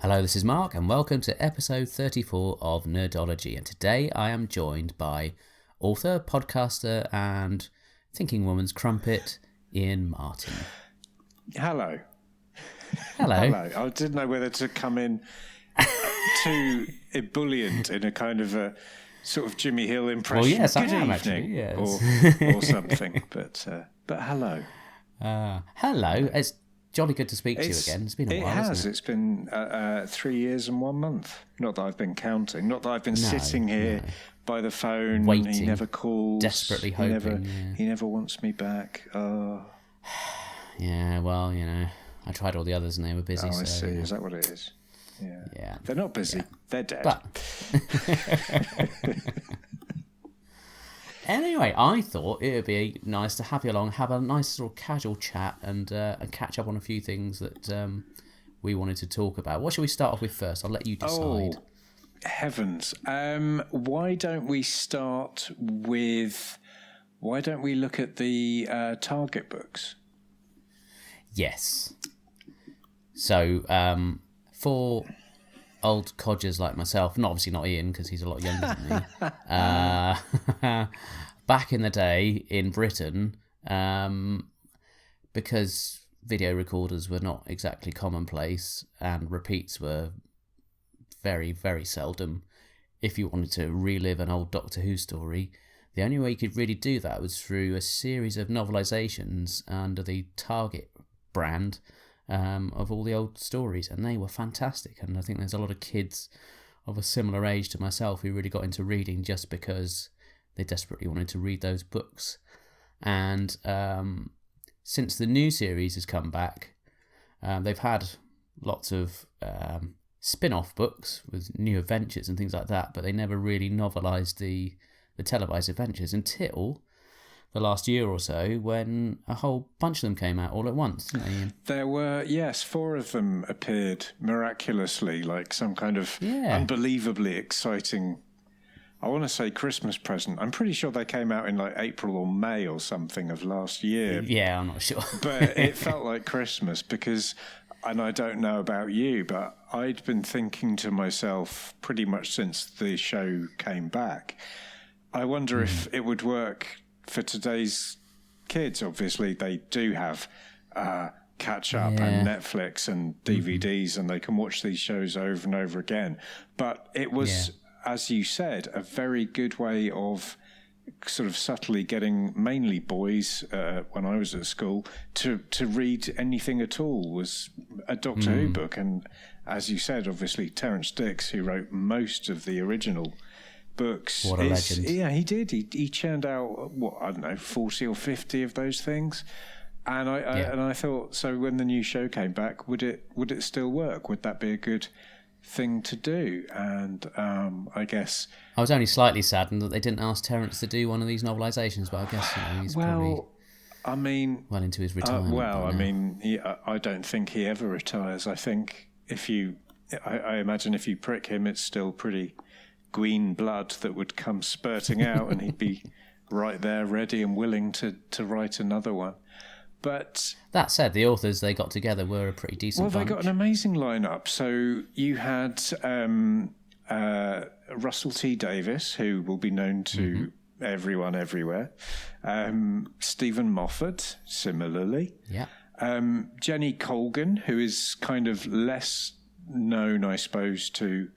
Hello, this is Mark, and welcome to episode 34 of Nerdology. And today I am joined by author, podcaster, and thinking woman's crumpet, Iain Martin. Hello. Hello. Hello. I didn't know whether to come in too ebullient in a kind of a sort of Jimmy Hill impression. Well, yes, Good I am evening, actually, yes. or something. But hello. Hello. It's jolly good to speak to you again. It's been a while, has. hasn't it? It's been 3 years and 1 month. Not that I've been counting. Not that I've been sitting here by the phone. Waiting. He never calls. Desperately hoping. He never wants me back. Oh. Yeah, well, you know, I tried all the others and they were busy. I so, see. yeah. Is that what it is? Yeah. They're not busy. Yeah. They're dead. But anyway, I thought it would be nice to have you along, have a nice sort of casual chat, and catch up on a few things that we wanted to talk about. What shall we start off with first? I'll let you decide. Oh, heavens! Why don't we start with? Why don't we look at the Target books? Yes. So, for old codgers like myself, obviously not Ian because he's a lot younger than me, back in the day in Britain, because video recorders were not exactly commonplace and repeats were very, very seldom, if you wanted to relive an old Doctor Who story, the only way you could really do that was through a series of novelisations under the Target brand of all the old stories, and they were fantastic. And I think there's a lot of kids of a similar age to myself who really got into reading just because they desperately wanted to read those books. And since the new series has come back, they've had lots of spin-off books with new adventures and things like that, but they never really novelised the televised adventures until the last year or so, when a whole bunch of them came out all at once, didn't they, Ian? There were, yes, 4 of them appeared miraculously, like some kind of unbelievably exciting, I want to say Christmas present. I'm pretty sure they came out in like April or May or something of last year. Yeah, I'm not sure. But it felt like Christmas because, and I don't know about you, but I'd been thinking to myself pretty much since the show came back, I wonder if it would work for today's kids. Obviously, they do have catch up and Netflix and DVDs, and they can watch these shows over and over again. But it was, as you said, a very good way of sort of subtly getting mainly boys, when I was at school, to read anything at all was a Doctor Who book. And as you said, obviously, Terence Dicks, who wrote most of the original books. What a legend. Yeah, he did. He churned out, 40 or 50 of those things. And I thought, so when the new show came back, would it still work? Would that be a good thing to do? And I guess I was only slightly saddened that they didn't ask Terence to do one of these novelisations, but I guess he's probably well into his retirement. I don't think he ever retires. I think I imagine if you prick him, it's still pretty green blood that would come spurting out, and he'd be right there ready and willing to write another one. But that said, the authors they got together were a pretty decent bunch. They got an amazing lineup. So you had Russell T Davies, who will be known to everyone everywhere, Stephen Moffat similarly, Jenny Colgan, who is kind of less known, I suppose, to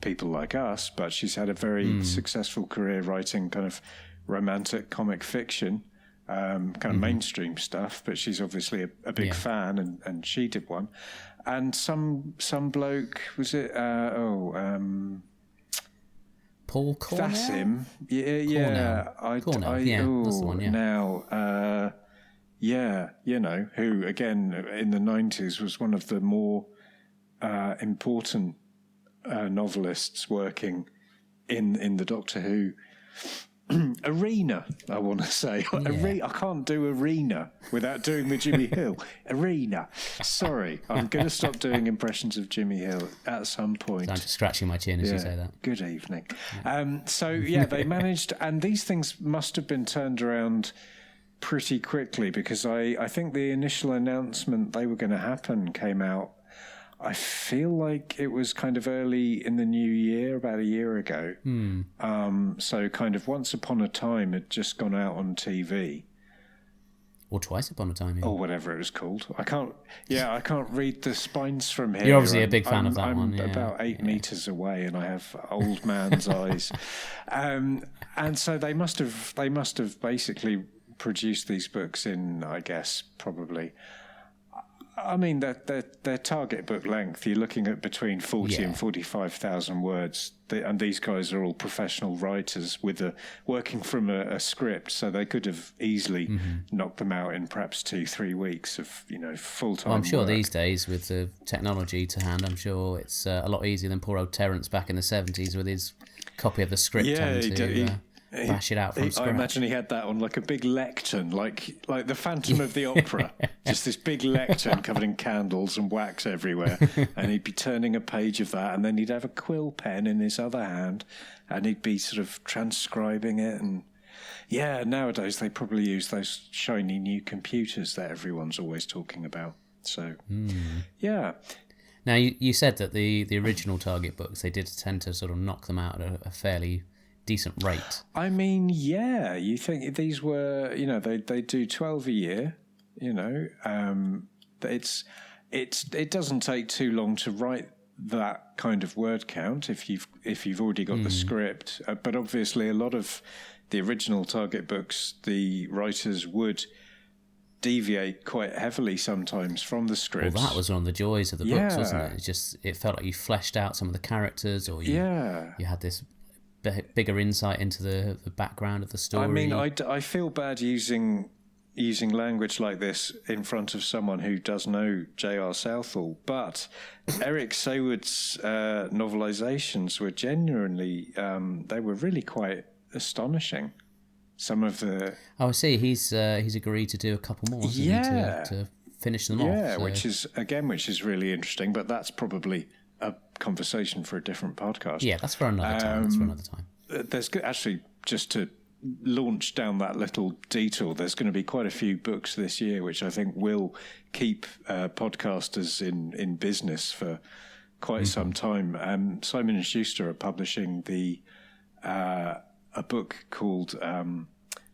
people like us, but she's had a very successful career writing kind of romantic comic fiction, kind of mainstream stuff, but she's obviously a big fan, and she did one. And some bloke, was it Paul Cornell? That's him. Cornell. That's the one, Now you know, who again in the 90s was one of the more important novelists working in the Doctor Who arena, I want to say. I can't do arena without doing the Jimmy Hill. Arena. Sorry, I'm going to stop doing impressions of Jimmy Hill at some point. I'm just scratching my chin as you say that. Good evening. They managed, and these things must have been turned around pretty quickly because I think the initial announcement they were going to happen came out. I feel like it was kind of early in the new year, about a year ago. So kind of Once Upon a Time had just gone out on TV. Or Twice Upon a Time. Or whatever it was called. I can't read the spines from here. You're obviously a big fan of that one. I'm about 8 meters away and I have old man's eyes. And so they must have basically produced these books in, I guess, probably... I mean, their target book length, you're looking at between 40 and 45,000 words. And these guys are all professional writers working from a script, so they could have easily knocked them out in perhaps 2-3 weeks of, full-time I'm sure work. these days, with the technology to hand, I'm sure it's a lot easier than poor old Terence back in the 70s with his copy of the script bash it out from scratch. I imagine he had that on like a big lectern, like the Phantom of the Opera, just this big lectern covered in candles and wax everywhere, and he'd be turning a page of that, and then he'd have a quill pen in his other hand, and he'd be sort of transcribing it. And nowadays they probably use those shiny new computers that everyone's always talking about. So, Now, you said that the original target books, they did tend to sort of knock them out at a fairly decent rate. I mean, you think these were, they do 12 a year, it doesn't take too long to write that kind of word count if you've already got the script. But obviously a lot of the original target books, the writers would deviate quite heavily sometimes from the scripts. Well, that was one of the joys of the books, wasn't it? It felt like you fleshed out some of the characters, or you had this bigger insight into the background of the story. I mean, I feel bad using language like this in front of someone who does know J.R. Southall, but Eric Saywood's novelisations were genuinely, they were really quite astonishing. Some of the... Oh, I see. He's agreed to do a couple more, hasn't he, to finish them off. Yeah, which is really interesting, but that's probably a conversation for a different podcast. Yeah, that's for another time. There's actually, just to launch down that little detour, there's going to be quite a few books this year which I think will keep podcasters in business for quite some time. Simon & Schuster are publishing a book called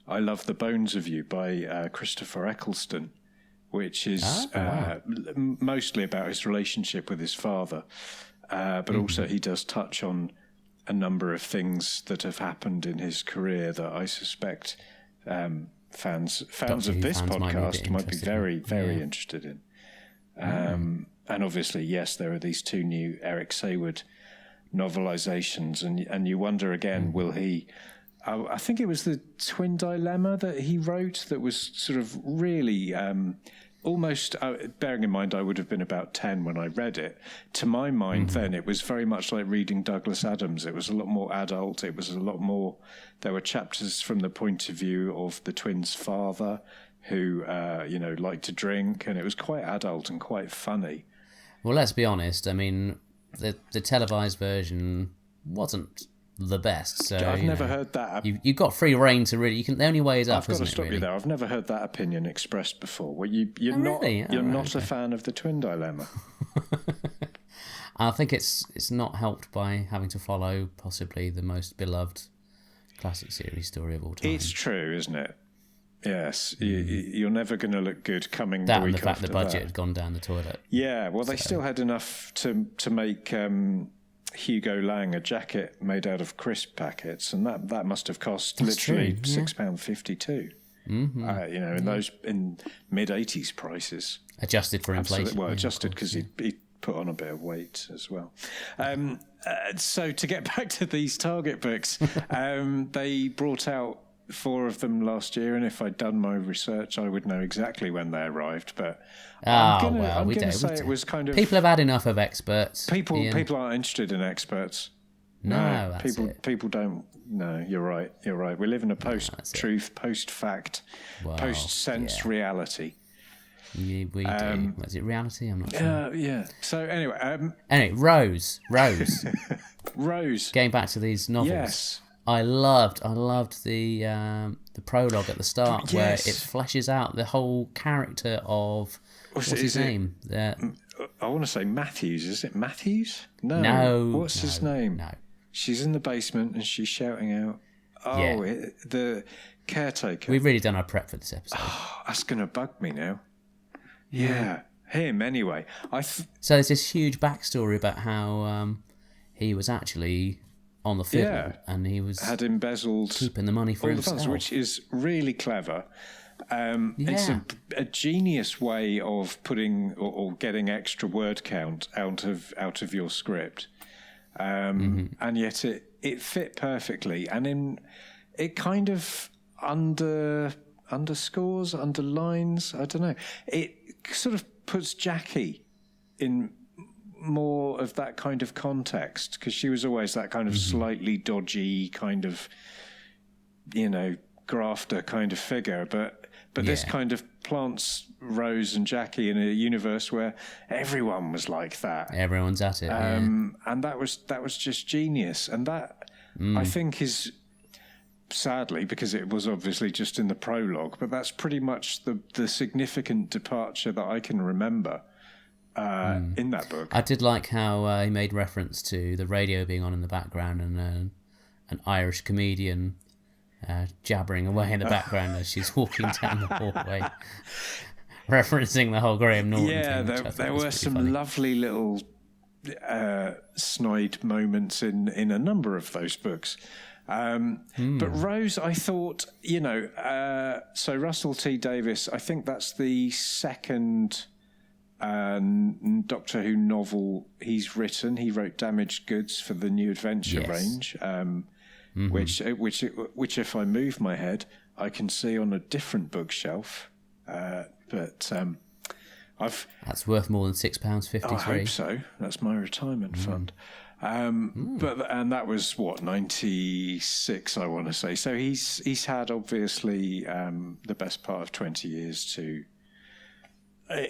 I Love the Bones of You by Christopher Eccleston, which is mostly about his relationship with his father. But also he does touch on a number of things that have happened in his career that I suspect fans of this podcast might be very, very interested in. And obviously, yes, there are these 2 new Eric Saywood novelizations, and you wonder again, will he... I think it was the Twin Dilemma that he wrote that was sort of really... almost, bearing in mind I would have been about 10 when I read it, to my mind then it was very much like reading Douglas Adams. It was a lot more adult. It was a lot more... There were chapters from the point of view of the twins' father who, liked to drink, and it was quite adult and quite funny. Well, let's be honest. I mean, the televised version wasn't the best. So I've never heard that. You've got free reign to really. The only way is up. I've got to stop you there. I've never heard that opinion expressed before. Well, you're not a fan of the Twin Dilemma. I think it's not helped by having to follow possibly the most beloved classic series story of all time. It's true, isn't it? Yes, you're never going to look good coming that the week and the fact after the budget that. had gone down the toilet. Yeah, well, they still had enough to make Hugo Lang a jacket made out of crisp packets, and that must have cost literally £6.52. In mid-80s prices, adjusted for inflation. Well, adjusted because he put on a bit of weight as well. So to get back to these target books, they brought out 4 of them last year, and if I'd done my research, I would know exactly when they arrived. But I'm going to say it was kind of... People have had enough of experts. People aren't interested in experts. No, people don't. No, you're right. We live in a post-truth, post-fact, post-sense reality. We do. Was it reality? I'm not sure. Yeah. So anyway, Rose. Rose. Going back to these novels. Yes. I loved the prologue at the start where Yes. it fleshes out the whole character of what's his name? I want to say Matthews. Is it Matthews? No. What's his name? No. She's in the basement and she's shouting out. Oh, Yeah. the caretaker. We've really done our prep for this episode. Oh, that's going to bug me now. Yeah. Him, anyway. So there's this huge backstory about how he was actually on the fiddle and he had embezzled keeping the money for all himself. the funds, which is really clever. It's a genius way of putting or getting extra word count out of your script, and yet it fit perfectly, and it kind of underlines. I don't know. It sort of puts Jackie in more of that kind of context, because she was always that kind of slightly dodgy kind of, grafter kind of figure, but this kind of plants Rose and Jackie in a universe where everyone was like that. Everyone's at it. And that was just genius. And that I think is, sadly, because it was obviously just in the prologue, but that's pretty much the significant departure that I can remember in that book. I did like how he made reference to the radio being on in the background and an Irish comedian jabbering away in the background as she's walking down the hallway, referencing the whole Graham Norton thing. Yeah, there were some funny. lovely little snide moments in a number of those books. But Rose, I thought, so Russell T Davies, I think that's the second Doctor Who novel he's written. He wrote Damaged Goods for the New Adventure range, which if I move my head, I can see on a different bookshelf. But that's worth more than £6.53. I hope so. That's my retirement fund. And that was 96, I want to say. So he's had obviously the best part of 20 years to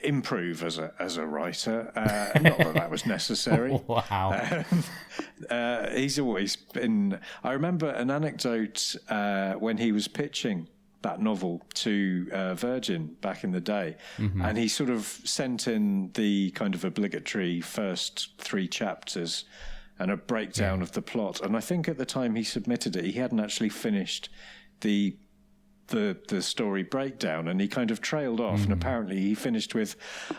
improve as a writer. Not that was necessary. Wow. He's always been. I remember an anecdote when he was pitching that novel to Virgin back in the day, and he sort of sent in the kind of obligatory first 3 chapters and a breakdown of the plot. And I think at the time he submitted it, he hadn't actually finished the story breakdown, and he kind of trailed off, and apparently he finished with,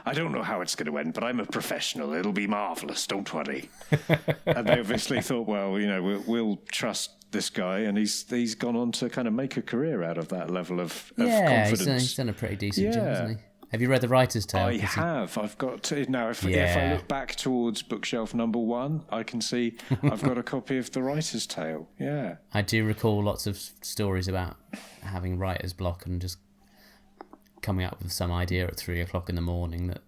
I don't know how it's going to end, but I'm a professional, it'll be marvellous, don't worry. And they obviously thought, well, we'll trust this guy, and he's gone on to kind of make a career out of that level of confidence. He's done a pretty decent job, hasn't he? Have you read The Writer's Tale? I have. I've got to, now. If I look back towards bookshelf number 1, I can see I've got a copy of The Writer's Tale. Yeah, I do recall lots of stories about having writer's block and just coming up with some idea at 3 o'clock in the morning that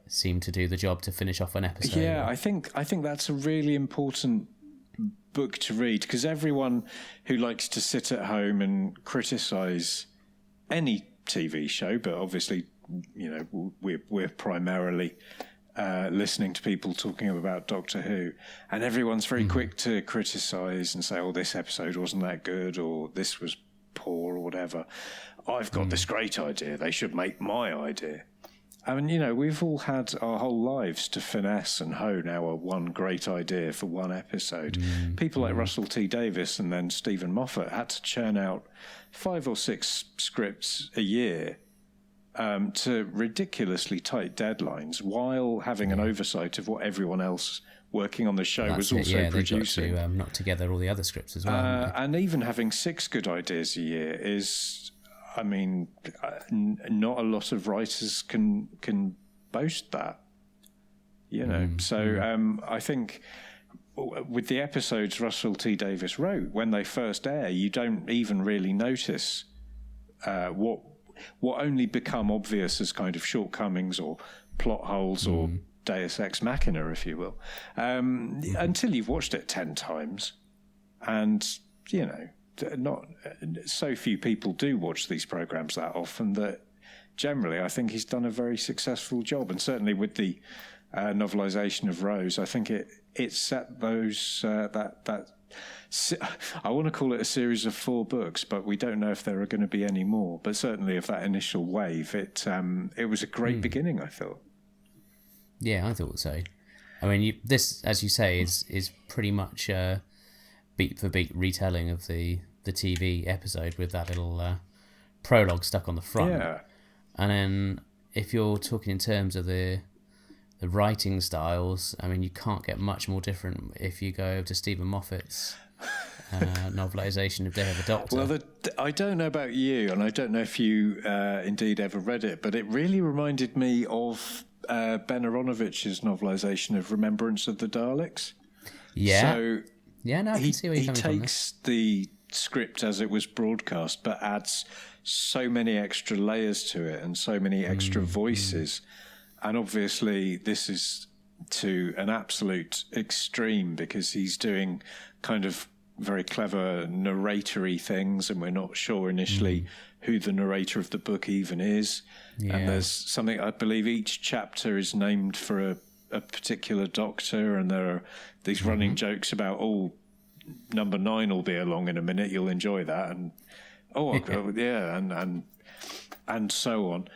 seemed to do the job to finish off an episode. Yeah, I think that's a really important book to read, because everyone who likes to sit at home and criticise any TV show, but obviously, we're primarily listening to people talking about Doctor Who, and everyone's very quick to criticise and say, "Oh, this episode wasn't that good," or "This was poor," or whatever. I've got this great idea. They should make my idea. I mean, we've all had our whole lives to finesse and hone our one great idea for one episode. People like Russell T Davies and then Stephen Moffat had to churn out 5 or 6 scripts a year to ridiculously tight deadlines, while having an oversight of what everyone else working on the show was also producing. They've got to knock together all the other scripts as well. And even having 6 good ideas a year is, I mean, not a lot of writers can boast that, So I think with the episodes Russell T Davies wrote, when they first air, you don't even really notice what only become obvious as kind of shortcomings or plot holes or Deus Ex Machina, if you will, until you've watched it 10 times. And, not so few people do watch these programs that often that generally I think he's done a very successful job. And certainly with the novelisation of Rose, I think it set those that I want to call it a series of 4 books, but we don't know if there are going to be any more. But certainly of that initial wave, it was a great beginning, I thought. Yeah, I thought so. I mean, this, as you say, is pretty much beat for beat retelling of the TV episode with that little prologue stuck on the front. Yeah. And then if you're talking in terms of the writing styles, I mean, you can't get much more different if you go over to Stephen Moffat's novelisation of Day of the Doctor. Well, I don't know about you, and I don't know if you indeed ever read it, but it really reminded me of Ben Aronovich's novelisation of Remembrance of the Daleks. Yeah. So yeah, no, I can see where you're coming from. He takes the script as it was broadcast, but adds so many extra layers to it and so many extra voices. And obviously this is to an absolute extreme, because he's doing kind of very clever narratory things, and we're not sure initially who the narrator of the book even is. Yeah. And there's something, I believe each chapter is named for a particular doctor, and there are these running jokes about, number 9 will be along in a minute, you'll enjoy that, and and so on.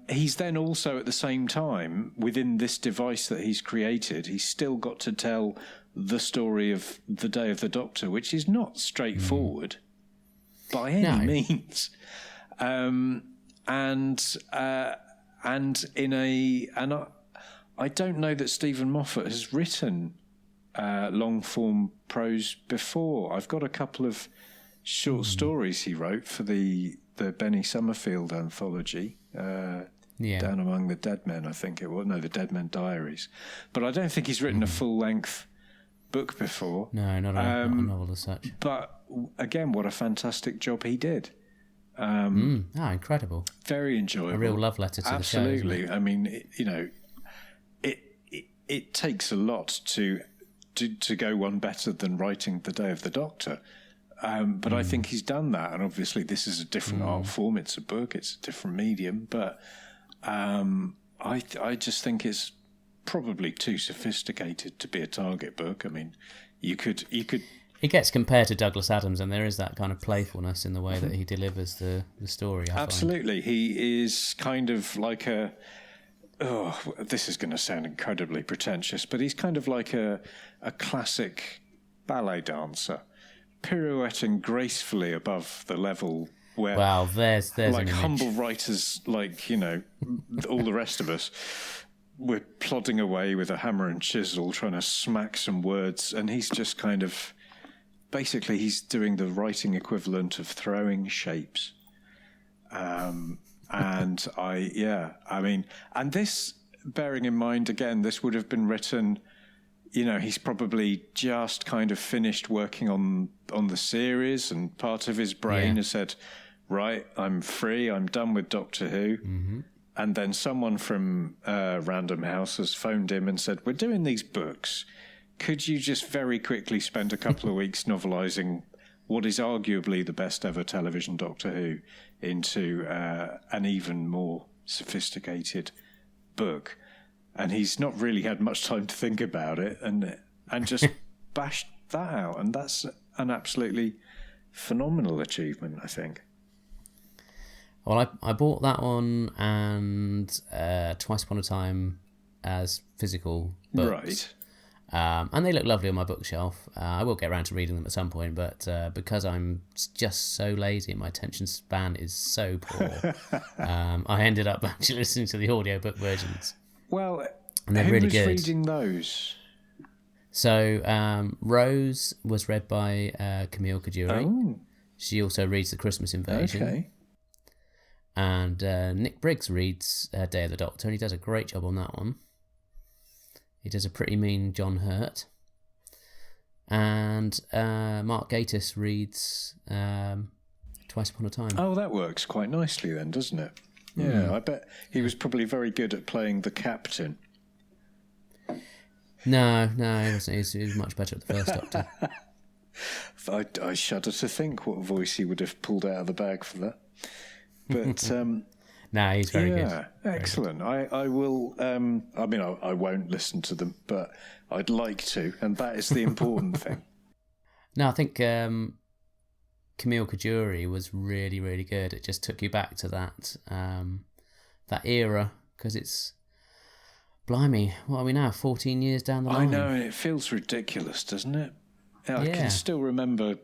He's then also at the same time, within this device that he's created, he's still got to tell the story of the Day of the Doctor, which is not straightforward by any means. I don't know that Stephen Moffat has written long form prose before. I've got a couple of short stories he wrote for the Benny Summerfield anthology, Down Among the Dead Men, I think it was. No, the Dead Men Diaries. But I don't think he's written a full length book before. No, not a novel as such. But again, what a fantastic job he did. Incredible. Very enjoyable. A real love letter to the show. Absolutely. I mean, it takes a lot to go one better than writing The Day of the Doctor. But I think he's done that. And obviously this is a different art form. It's a book. It's a different medium. But I just think it's probably too sophisticated to be a Target book. I mean, you could. It gets compared to Douglas Adams, and there is that kind of playfulness in the way that he delivers the story. Absolutely. He is kind of like this is going to sound incredibly pretentious, but he's kind of like a classic ballet dancer, pirouetting gracefully above the level where, there's like humble writers, like all the rest of us, we're plodding away with a hammer and chisel, trying to smack some words, and he's just kind of basically he's doing the writing equivalent of throwing shapes. And this, bearing in mind, again, this would have been written, he's probably just kind of finished working on the series, and part of his brain has said, right, I'm free, I'm done with Doctor Who. Mm-hmm. And then someone from Random House has phoned him and said, we're doing these books. Could you just very quickly spend a couple of weeks novelising what is arguably the best ever television Doctor Who into an even more sophisticated book? And he's not really had much time to think about it, and just bashed that out. And that's an absolutely phenomenal achievement, I think. Well, I bought that one and Twice Upon a Time as physical books. Right. And they look lovely on my bookshelf. I will get around to reading them at some point, but because I'm just so lazy and my attention span is so poor, I ended up actually listening to the audiobook versions. Well, and they're who really was good. reading those? So Rose was read by Camille Kajuri. Oh. She also reads The Christmas Invasion. Okay. And Nick Briggs reads Day of the Doctor, and he does a great job on that one. He does a pretty mean John Hurt. And Mark Gatiss reads Twice Upon a Time. Oh, that works quite nicely then, doesn't it? Yeah, I bet he was probably very good at playing the captain. No, he wasn't. He was much better at the first Doctor. I shudder to think what voice he would have pulled out of the bag for that. But no, he's very good. Yeah, excellent. I will. I won't listen to them, but I'd like to, and that is the important thing. No, I think Camille Kajuri was really, really good. It just took you back to that era, because it's, blimey, what are we now, 14 years down the line? I know, and it feels ridiculous, doesn't it? I Yeah. can still remember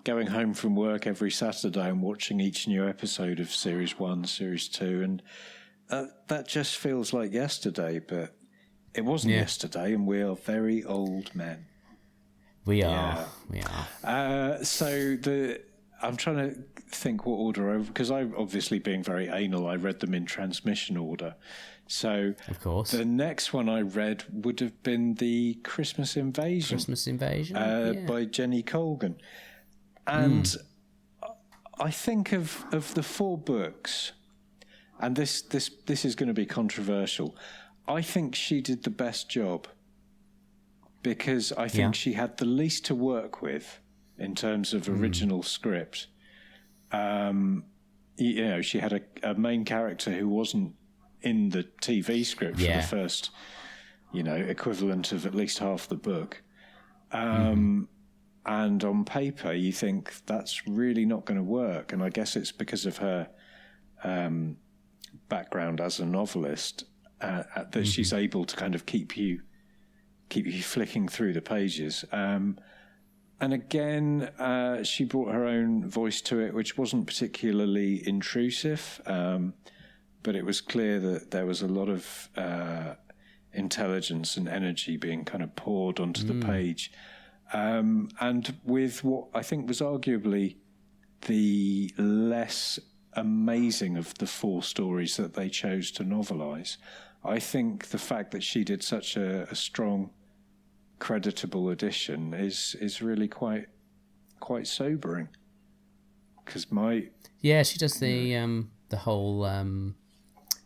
going home from work every Saturday and watching each new episode of Series 1, Series 2, and that just feels like yesterday, but it wasn't yesterday, and we are very old men. We are. I'm trying to think what order, because I, obviously being very anal, I read them in transmission order. So of course, the next one I read would have been the Christmas Invasion. By Jenny Colgan. And I think of the 4 books, and this is going to be controversial, I think she did the best job, because I think she had the least to work with in terms of original script. She had a main character who wasn't in the TV script for the first, equivalent of at least half the book. And on paper, you think that's really not going to work. And I guess it's because of her background as a novelist that she's able to kind of keep you flicking through the pages. And again, she brought her own voice to it, which wasn't particularly intrusive, but it was clear that there was a lot of intelligence and energy being kind of poured onto the page. And with what I think was arguably the less amazing of the 4 stories that they chose to novelise, I think the fact that she did such a strong, creditable addition is really quite sobering. Because she does the whole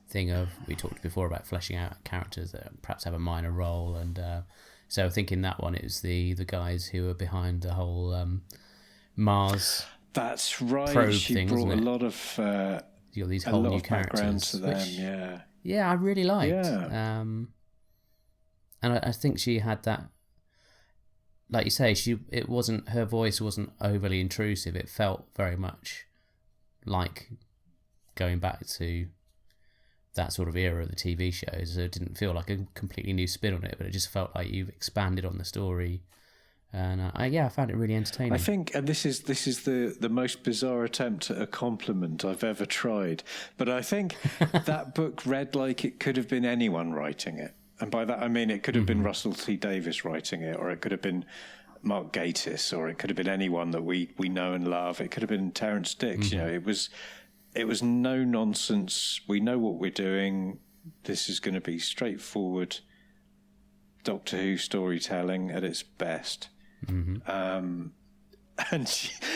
thing of, we talked before about fleshing out characters that perhaps have a minor role, and so I think in that one it was the guys who were behind the whole Mars. That's right. Probe she thing, brought wasn't a it? lot of these whole new characters to them. Which, I really liked. Yeah. And I think she had that, like you say, her voice wasn't overly intrusive. It felt very much like going back to that sort of era of the TV shows. So it didn't feel like a completely new spin on it, but it just felt like you've expanded on the story. And I found it really entertaining. I think, and this is the most bizarre attempt at a compliment I've ever tried, but I think that book read like it could have been anyone writing it. And by that I mean it could have been Russell T Davies writing it, or it could have been Mark Gatiss, or it could have been anyone that we know and love. It could have been Terrance Dicks. It was no nonsense. We know what we're doing. This is going to be straightforward Doctor Who storytelling at its best. And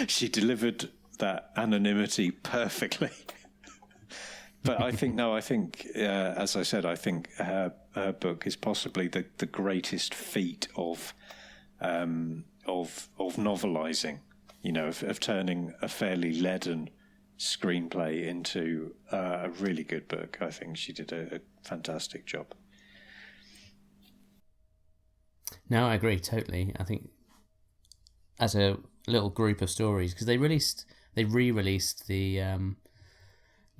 she delivered that anonymity perfectly. But I think, as I said, I think her book is possibly the greatest feat of novelising, of turning a fairly leaden screenplay into a really good book. I think she did a fantastic job. No, I agree totally. I think as a little group of stories, because they re-released the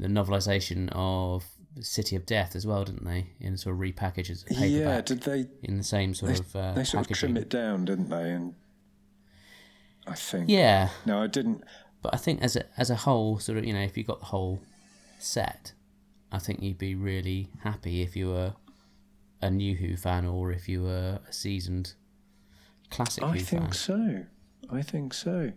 novelisation of City of Death as well, didn't they? In sort of repackaged as a paperback. Yeah, did they? In the same sort of they sort packaging. of trim it down, didn't they? And I think No, I didn't. But I think as a whole, sort of, if you got the whole set, I think you'd be really happy if you were a new Who fan or if you were a seasoned classic Who fan. I think so.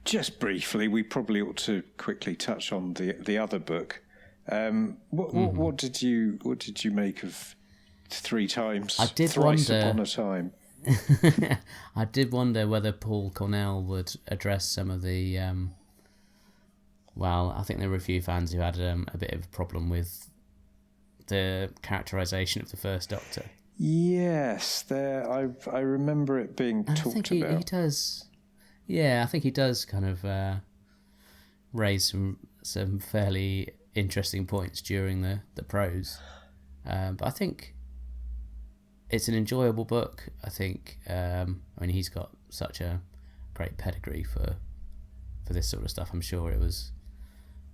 Just briefly, we probably ought to quickly touch on the other book. What did you make of Three Times? Thrice Upon a Time. I did wonder whether Paul Cornell would address some of the. I think there were a few fans who had a bit of a problem with the characterisation of the First Doctor. Yes, I remember it being talked about. He does. Yeah, I think he does kind of raise some fairly interesting points during the prose. But I think it's an enjoyable book, I think. I mean, he's got such a great pedigree for this sort of stuff. I'm sure it was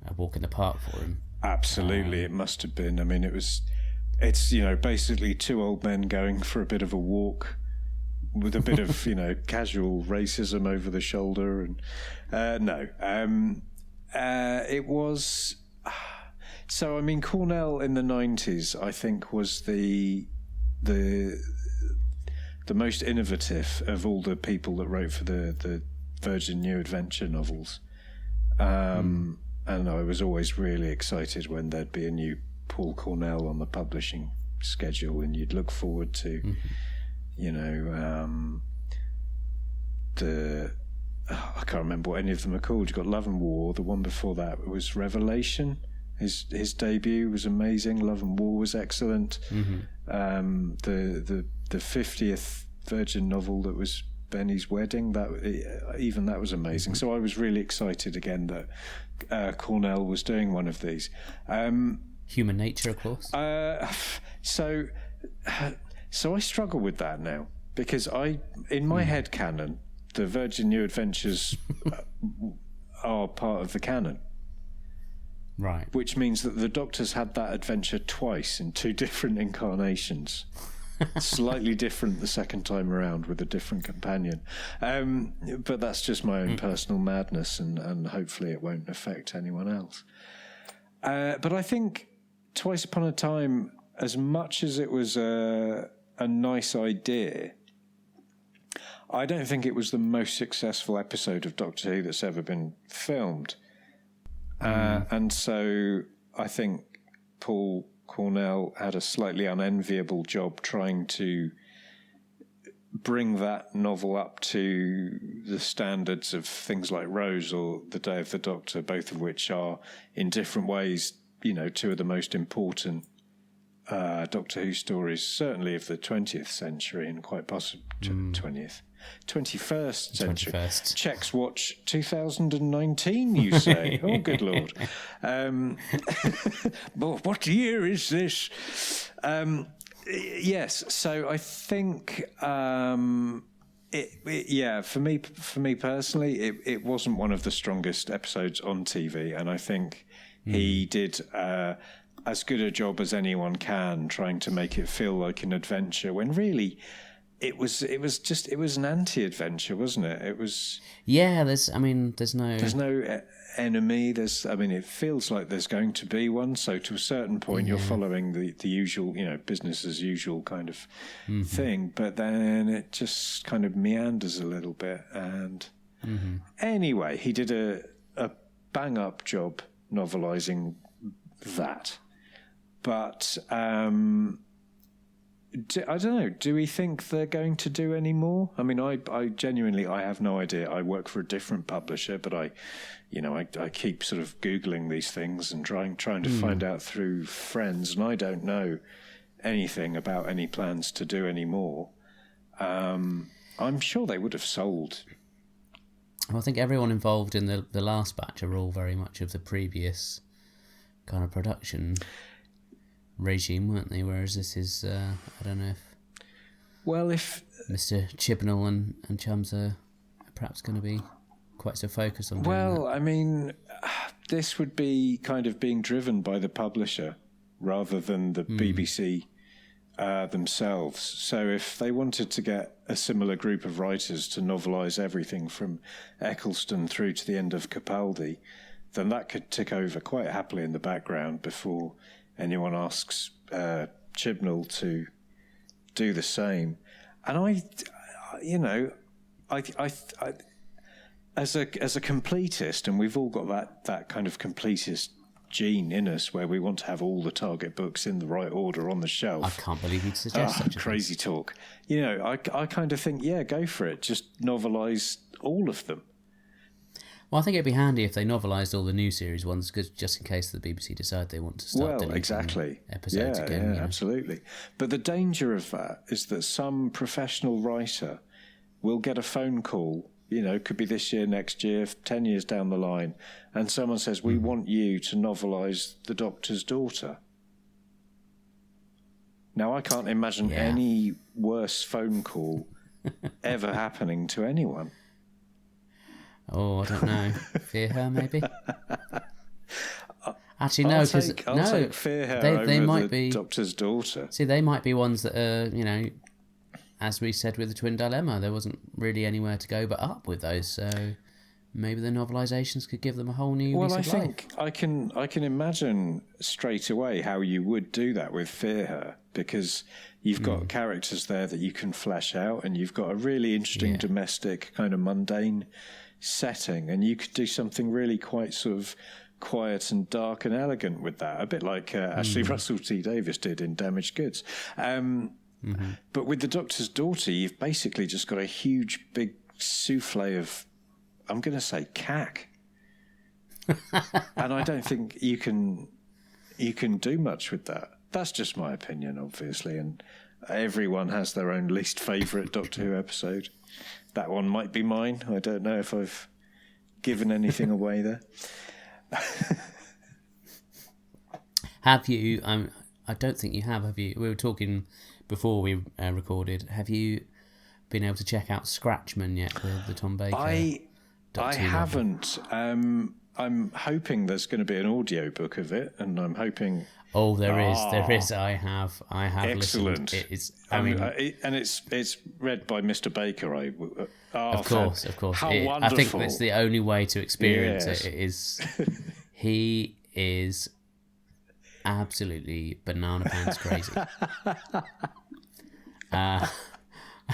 a walk in the park for him. Absolutely, it must have been. I mean, it's basically two old men going for a bit of a walk with a bit of casual racism over the shoulder, and it was. So I mean, Cornell in the 90s, I think, was the most innovative of all the people that wrote for the Virgin New Adventure novels. And I was always really excited when there'd be a new Paul Cornell on the publishing schedule, and you'd look forward to, I can't remember what any of them are called. You've got Love and War. The one before that was Revelation. His debut was amazing. Love and War was excellent. The 50th Virgin novel that was Benny's Wedding, that was amazing. So I was really excited again that Cornell was doing one of these. Human Nature, of course. So I struggle with that now, because in my head canon, the Virgin New Adventures are part of the canon. Right. Which means that the Doctor's had that adventure twice in two different incarnations. Slightly different the second time around with a different companion. But that's just my own personal madness, and hopefully it won't affect anyone else. But I think Twice Upon a Time, as much as it was a nice idea, I don't think it was the most successful episode of Doctor Who that's ever been filmed. And so I think Paul Cornell had a slightly unenviable job trying to bring that novel up to the standards of things like Rose or The Day of the Doctor, both of which are in different ways, two of the most important Doctor Who stories, certainly of the 20th century, and quite possibly 21st century. 21st. Chex Watch 2019, you say? Oh, good Lord. What year is this? Yes, so I think, for me personally, it wasn't one of the strongest episodes on TV, and I think he did as good a job as anyone can trying to make it feel like an adventure, when really it was an anti-adventure, wasn't it? It was. Yeah, there's no enemy. It feels like there's going to be one. So to a certain point, you're following the usual, business as usual kind of thing. But then it just kind of meanders a little bit. And anyway, he did a bang up job novelising that. But I don't know. Do we think they're going to do any more? I mean, I genuinely, I have no idea. I work for a different publisher, but I keep sort of Googling these things and trying to find out through friends, and I don't know anything about any plans to do any more. I'm sure they would have sold. Well, I think everyone involved in the last batch are all very much of the previous kind of production regime, weren't they? Whereas this is, I don't know if Mr. Chibnall and Chums are perhaps going to be quite so focused on doing that. I mean, this would be kind of being driven by the publisher rather than the BBC themselves. So if they wanted to get a similar group of writers to novelise everything from Eccleston through to the end of Capaldi, then that could tick over quite happily in the background before anyone asks Chibnall to do the same. And I as a completist, and we've all got that kind of completist gene in us where we want to have all the target books in the right order on the shelf. I can't believe you'd suggest such a crazy thing. Talk. I kind of think, go for it. Just novelise all of them. Well, I think it'd be handy if they novelised all the new series ones, because just in case the BBC decide they want to start deleting episodes again. Yeah, absolutely. But the danger of that is that some professional writer will get a phone call, could be this year, next year, 10 years down the line, and someone says, we want you to novelise The Doctor's Daughter. Now, I can't imagine any worse phone call ever happening to anyone. Oh, I don't know. Fear her, maybe? Actually, no, because I'll take Fear her they over might the be Doctor's daughter. See, they might be ones that are, as we said with the Twin Dilemma, there wasn't really anywhere to go but up with those. So maybe the novelisations could give them a whole new lease of life. I can imagine straight away how you would do that with Fear Her, because you've got characters there that you can flesh out, and you've got a really interesting domestic kind of mundane setting, and you could do something really quite sort of quiet and dark and elegant with that, a bit like Ashley Russell T Davies did in Damaged Goods. But with the Doctor's daughter, you've basically just got a huge big souffle of, I'm going to say, cack. And I don't think you can do much with that. That's just my opinion, obviously, and everyone has their own least favourite Doctor Who episode. That one might be mine. I don't know if I've given anything away there. Have you? I don't think you have. Have you? We were talking before we recorded. Have you been able to check out Scratchman yet? The Tom Baker. I haven't. I'm hoping there's going to be an audio book of it, and I'm hoping. Oh, there is. I have. Excellent. Listened. It is. And it's read by Mr. Baker. Of course. How wonderful! I think that's the only way to experience it. Is he is absolutely banana pants crazy.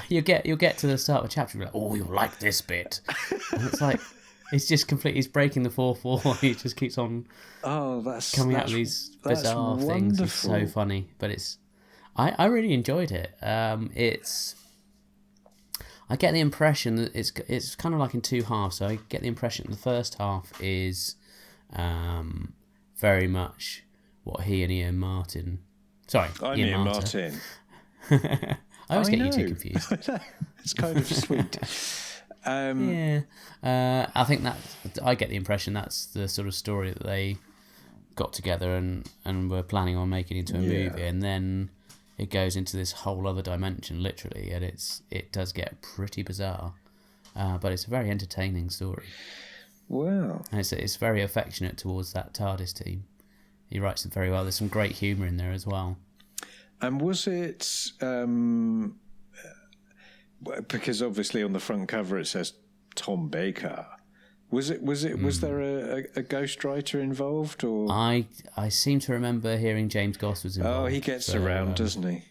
You'll get to the start of a chapter, and you're like, oh, you'll like this bit, and it's like. It's just completely. He's breaking the fourth wall. He just keeps on. Coming out with these bizarre things. It's so funny, but it's. I really enjoyed it. It's. I get the impression that it's kind of like in two halves. So I get the impression the first half is, very much what he and Iain Martin. Sorry, I'm Iain Martin. I always get you two confused. It's kind of sweet. I think that I get the impression that's the sort of story that they got together and were planning on making into a movie, and then it goes into this whole other dimension, literally, and it does get pretty bizarre, but it's a very entertaining story. Wow, and it's very affectionate towards that TARDIS team. He writes it very well. There's some great humour in there as well. And was it? Because obviously on the front cover it says Tom Baker. Was there a ghostwriter involved, or? I seem to remember hearing James Goss was involved. Oh, he gets around, doesn't he?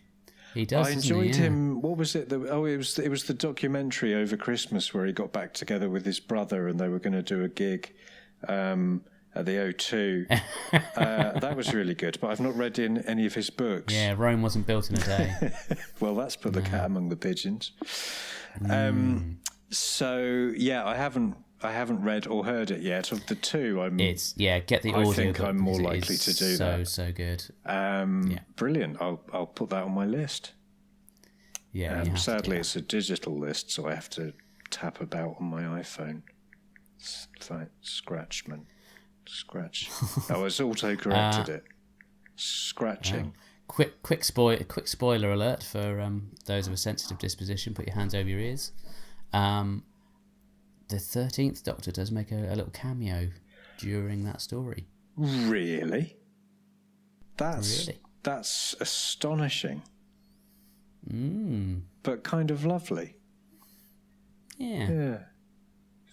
He does. I enjoyed him. What was it? It was the documentary over Christmas where he got back together with his brother and they were going to do a gig at the O2. That was really good, but I've not read in any of his books. Yeah, Rome wasn't built in a day. Well, that's put the cat among the pigeons. So yeah, I haven't read or heard it yet. Of the two, get the audio. I think I'm more likely to do that. So good. Brilliant. I'll put that on my list. Yeah. Sadly, it's a digital list, so I have to tap about on my iPhone. Scratchman. Scratch. Oh, it's auto-corrected it. Scratching. Quick spoiler alert for those of a sensitive disposition. Put your hands over your ears. The 13th Doctor does make a little cameo during that story. Really? That's astonishing. But kind of lovely. Yeah.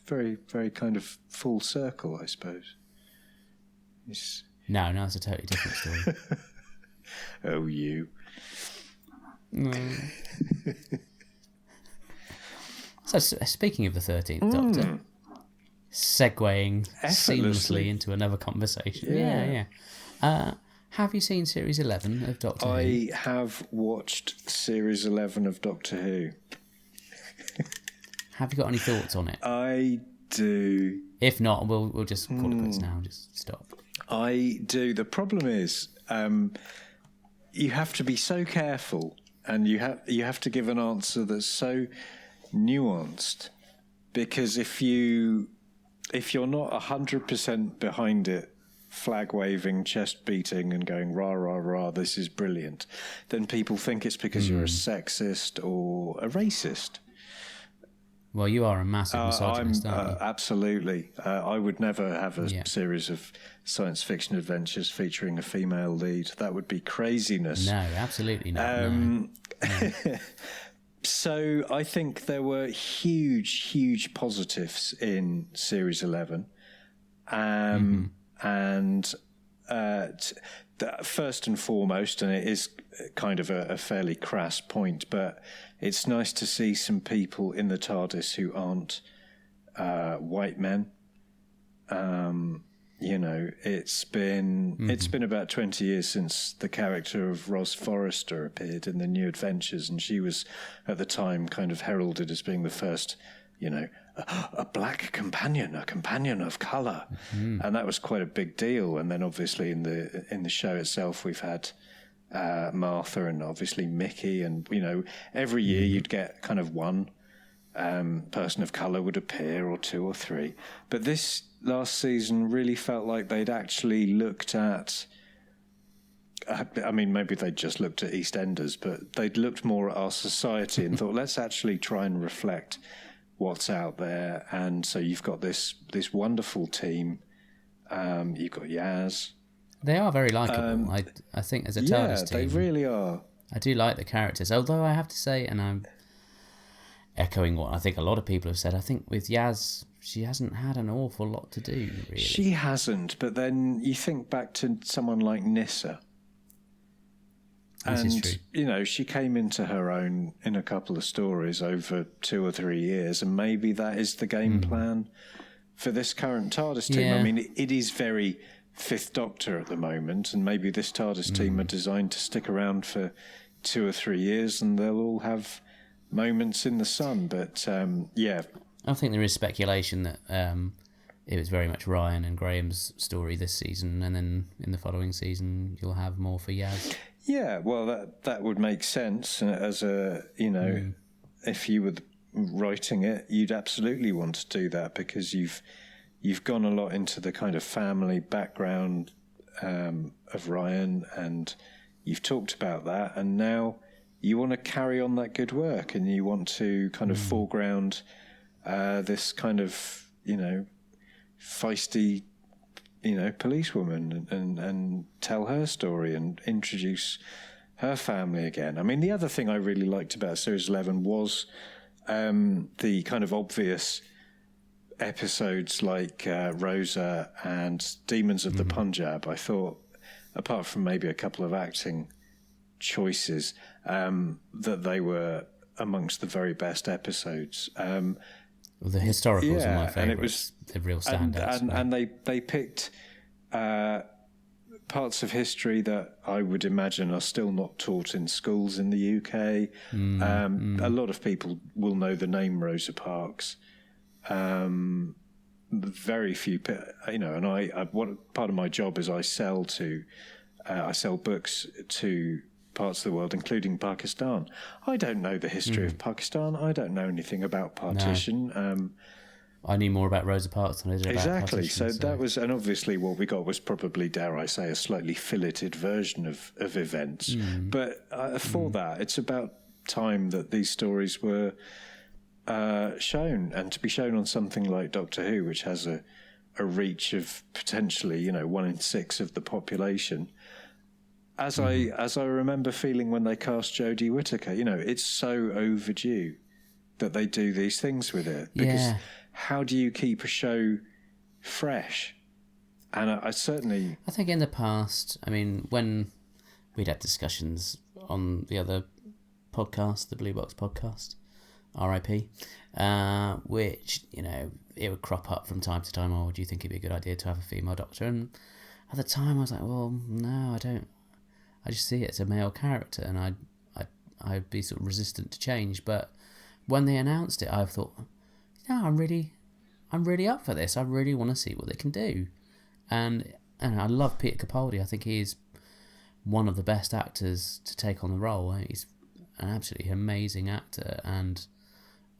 Very, very kind of full circle, I suppose. No, it's a totally different story. Oh, you. No. So, speaking of the 13th Doctor, segueing seamlessly into another conversation. Yeah. Have you seen Series 11 of Doctor Who? I have watched Series 11 of Doctor Who. Have you got any thoughts on it? I do. If not, we'll just call it quits now. Just stop. I do. The problem is, you have to be so careful, and you have to give an answer that's so nuanced, because if you're not 100% behind it flag waving, chest beating, and going rah rah rah, this is brilliant, then people think it's because you're a sexist or a racist. Well, you are a massive misogynist, aren't you? Absolutely. I would never have a series of science fiction adventures featuring a female lead. That would be craziness. No, absolutely not. No. So I think there were huge positives in Series 11. And first and foremost, and it is kind of a fairly crass point, but it's nice to see some people in the TARDIS who aren't white men. It's been about 20 years since the character of Ros Forrester appeared in the New Adventures, and she was at the time kind of heralded as being the first, a black companion, a companion of colour, and that was quite a big deal. And then obviously in the show itself, we've had Martha and obviously Mickey, and every year you'd get kind of one person of colour would appear, or two or three. But this last season really felt like they'd actually looked at, maybe they'd just looked at EastEnders, but they'd looked more at our society and thought, let's actually try and reflect what's out there. And so you've got this wonderful team. You've got Yaz. They are very likeable. I think as a TARDIS team, they really are. I do like the characters, although I have to say, and I'm echoing what I think a lot of people have said, I think with Yaz, she hasn't had an awful lot to do, really. She hasn't, but then you think back to someone like Nyssa. This is true. She came into her own in a couple of stories over 2 or 3 years, and maybe that is the game plan for this current TARDIS team. Yeah. It is very Fifth Doctor at the moment, and maybe this TARDIS team are designed to stick around for 2 or 3 years, and they'll all have moments in the sun. But I think there is speculation that it was very much Ryan and Graham's story this season, and then in the following season you'll have more for Yaz. Yeah, well, that would make sense. As if you were writing it, you'd absolutely want to do that, because you've gone a lot into the kind of family background of Ryan, and you've talked about that, and now you want to carry on that good work, and you want to kind of foreground this kind of, feisty, policewoman, and tell her story and introduce her family again. The other thing I really liked about Series 11 was the kind of obvious episodes like Rosa and Demons of the Punjab. I thought, apart from maybe a couple of acting choices, that they were amongst the very best episodes. The historicals are my favourites. And it was the real standouts. And they picked parts of history that I would imagine are still not taught in schools in the UK. A lot of people will know the name Rosa Parks. Very few, and part of my job is I sell books to parts of the world, including Pakistan. I don't know the history of Pakistan. I don't know anything about partition. No. I knew more about Rosa Parks than I did about exactly. partition. So that was, and obviously what we got was probably, dare I say, a slightly filleted version of events. But for that, it's about time that these stories were shown, and to be shown on something like Doctor Who, which has a reach of potentially 1 in 6 of the population. As I remember feeling when they cast Jodie Whittaker, it's so overdue that they do these things with it, because how do you keep a show fresh? And I think in the past, when we'd had discussions on the other podcast, the Blue Box podcast, RIP, which, it would crop up from time to time. Oh, do you think it'd be a good idea to have a female Doctor? And at the time I was like, well, no, I don't. I just see it as a male character, and I'd be sort of resistant to change. But when they announced it, I thought, I'm really up for this. I really want to see what they can do. And I love Peter Capaldi. I think he's one of the best actors to take on the role. He's an absolutely amazing actor and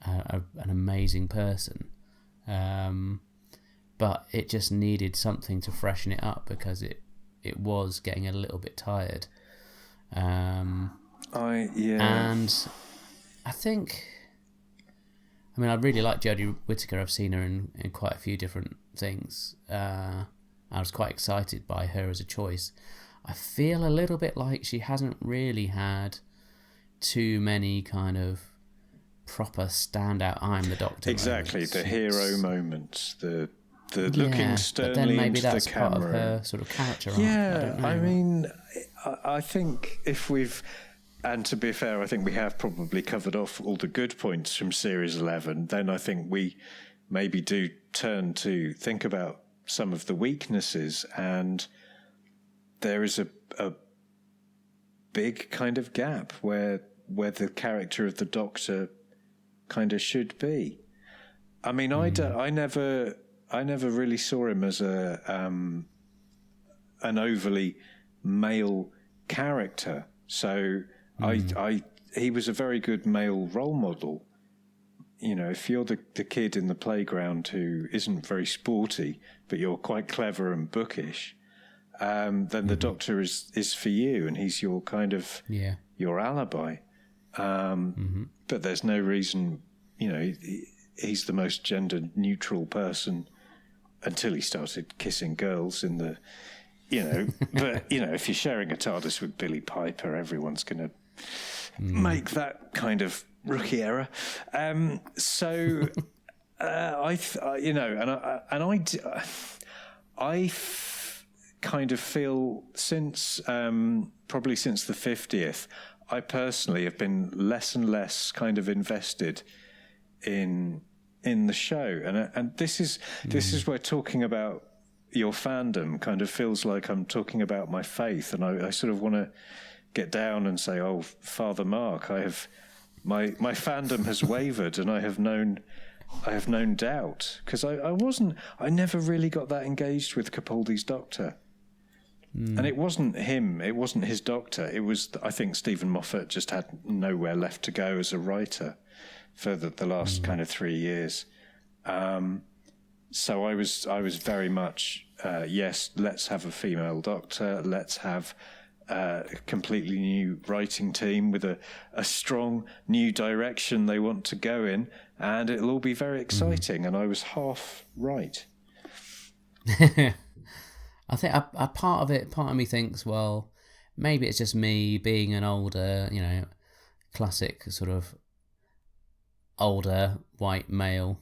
an amazing person. but it just needed something to freshen it up because it was getting a little bit tired. And I think, I mean, I really like Jodie Whittaker. I've seen her in quite a few different things. I was quite excited by her as a choice. I feel a little bit like she hasn't really had too many kind of proper standout I'm the Doctor exactly moments. The hero moments, the looking sternly but then maybe into that's the camera. part of her sort of character arc. Yeah, I mean, I think if we've, and to be fair, I think we have probably covered off all the good points from Series 11, then I think we maybe do turn to think about some of the weaknesses, and there is a big kind of gap where the character of the Doctor kind of should be. I mean, I never really saw him as an overly male character. So he was a very good male role model. You know, if you're the kid in the playground who isn't very sporty, but you're quite clever and bookish, then the Doctor is for you, and he's your kind of your alibi. But there's no reason, you know, he's the most gender neutral person until he started kissing girls in the, you know. But you know, if you're sharing a TARDIS with Billie Piper, everyone's going to make that kind of rookie error. So I kind of feel since probably since the 50th, I personally have been less and less kind of invested in the show, and this is where talking about your fandom kind of feels like I'm talking about my faith, and I sort of want to get down and say, oh, Father Mark, I have my fandom has wavered, and I have known doubt, because I never really got that engaged with Capaldi's Doctor. And it wasn't him, it wasn't his Doctor, it was, I think Stephen Moffat just had nowhere left to go as a writer for the last kind of 3 years. So I was very much, yes, let's have a female Doctor, let's have a completely new writing team with a strong new direction they want to go in, and it'll all be very exciting. And I was half right. I think a part of me thinks, well, maybe it's just me being an older, you know, classic sort of older white male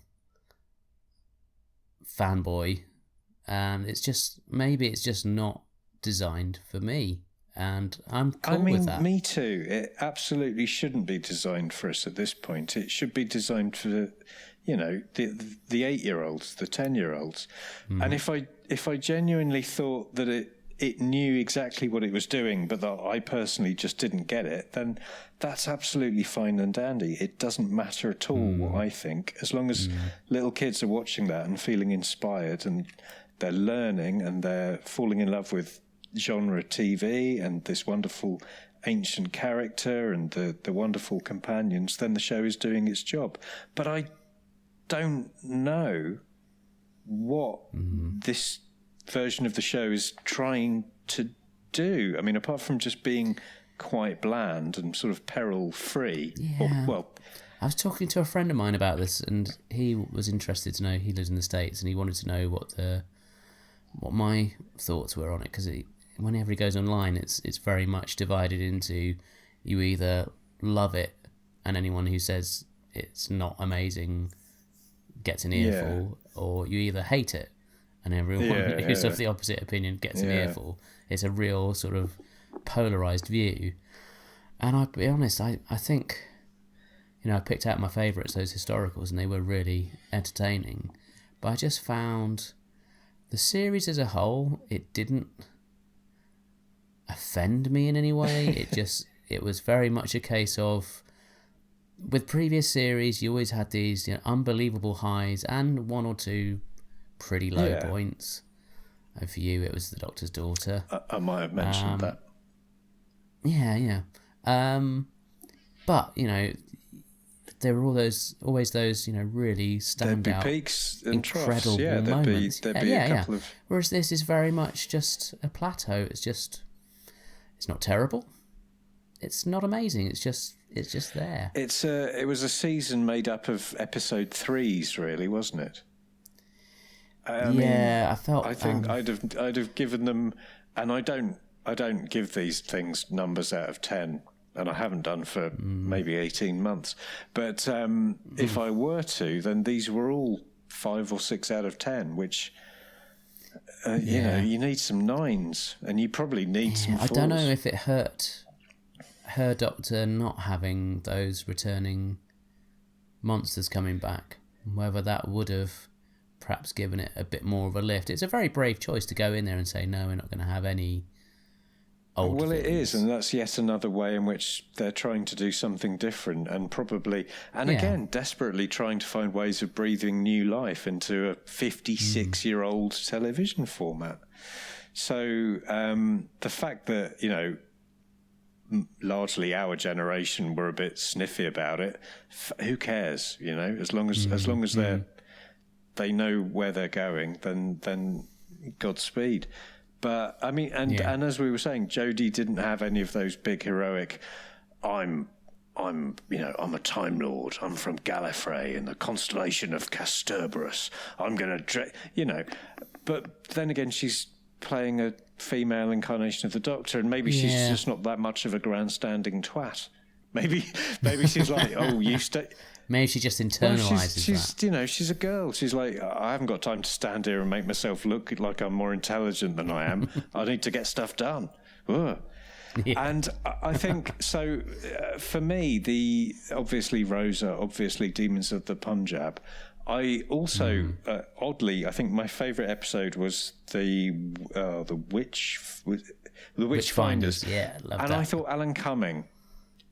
fanboy, and maybe it's just not designed for me, and I'm cool with that. Me too. It absolutely shouldn't be designed for us at this point. It should be designed for, you know, the 8-year-olds, the 10-year-olds. And if I genuinely thought that it knew exactly what it was doing, but that I personally just didn't get it, then that's absolutely fine and dandy. It doesn't matter at all what I think, as long as little kids are watching that and feeling inspired, and they're learning and they're falling in love with genre TV and this wonderful ancient character and the wonderful companions, then the show is doing its job. But I don't know what this version of the show is trying to do. I mean, apart from just being quite bland and sort of peril-free. Yeah. I was talking to a friend of mine about this, and he was interested to know, he lives in the States, and he wanted to know what my thoughts were on it, because whenever he goes online, it's very much divided into, you either love it, and anyone who says it's not amazing gets an earful, or you either hate it, and everyone who's of the opposite opinion gets an earful. It's a real sort of polarised view. And I'll be honest, I think, you know, I picked out my favourites, those historicals, and they were really entertaining. But I just found the series as a whole, it didn't offend me in any way. It was very much a case of, with previous series, you always had these, you know, unbelievable highs and one or two pretty low points. And for you, it was the Doctor's Daughter. I might have mentioned that. Yeah. But, you know, there were always those really There'd be standout, peaks and troughs. incredible Yeah, moments. there'd be a couple of. Whereas this is very much just a plateau. It's not terrible. It's not amazing. It's just there. It was a season made up of episode 3s, really, wasn't it? I felt. I think I'd have given them, and I don't give these things numbers out of 10, and I haven't done for maybe 18 months. But if I were to, then these were all 5 or 6 out of 10, which. You need some 9s, and you probably need some 4s. I don't know if it hurt her Doctor not having those returning monsters coming back, whether that would have perhaps given it a bit more of a lift. It's a very brave choice to go in there and say, no, we're not going to have any old Well, things. it is, and that's yet another way in which they're trying to do something different, and probably, and again, desperately trying to find ways of breathing new life into a 56-year-old television format. So the fact that, largely our generation were a bit sniffy about it, who cares? As long as they know where they're going, then Godspeed. But I mean, and as we were saying, Jodie didn't have any of those big heroic. I'm a Time Lord. I'm from Gallifrey in the constellation of Castorberus. I'm gonna, But then again, she's playing a female incarnation of the Doctor, and maybe she's just not that much of a grandstanding twat. Maybe she's like, oh, you stay. Maybe she just internalises she's that. She's a girl. She's like, I haven't got time to stand here and make myself look like I'm more intelligent than I am. I need to get stuff done. Ugh. Yeah. And I think, so for me, obviously Rosa, obviously Demons of the Punjab. I also, oddly, I think my favourite episode was the Witchfinders. Yeah, love and that. I thought Alan Cumming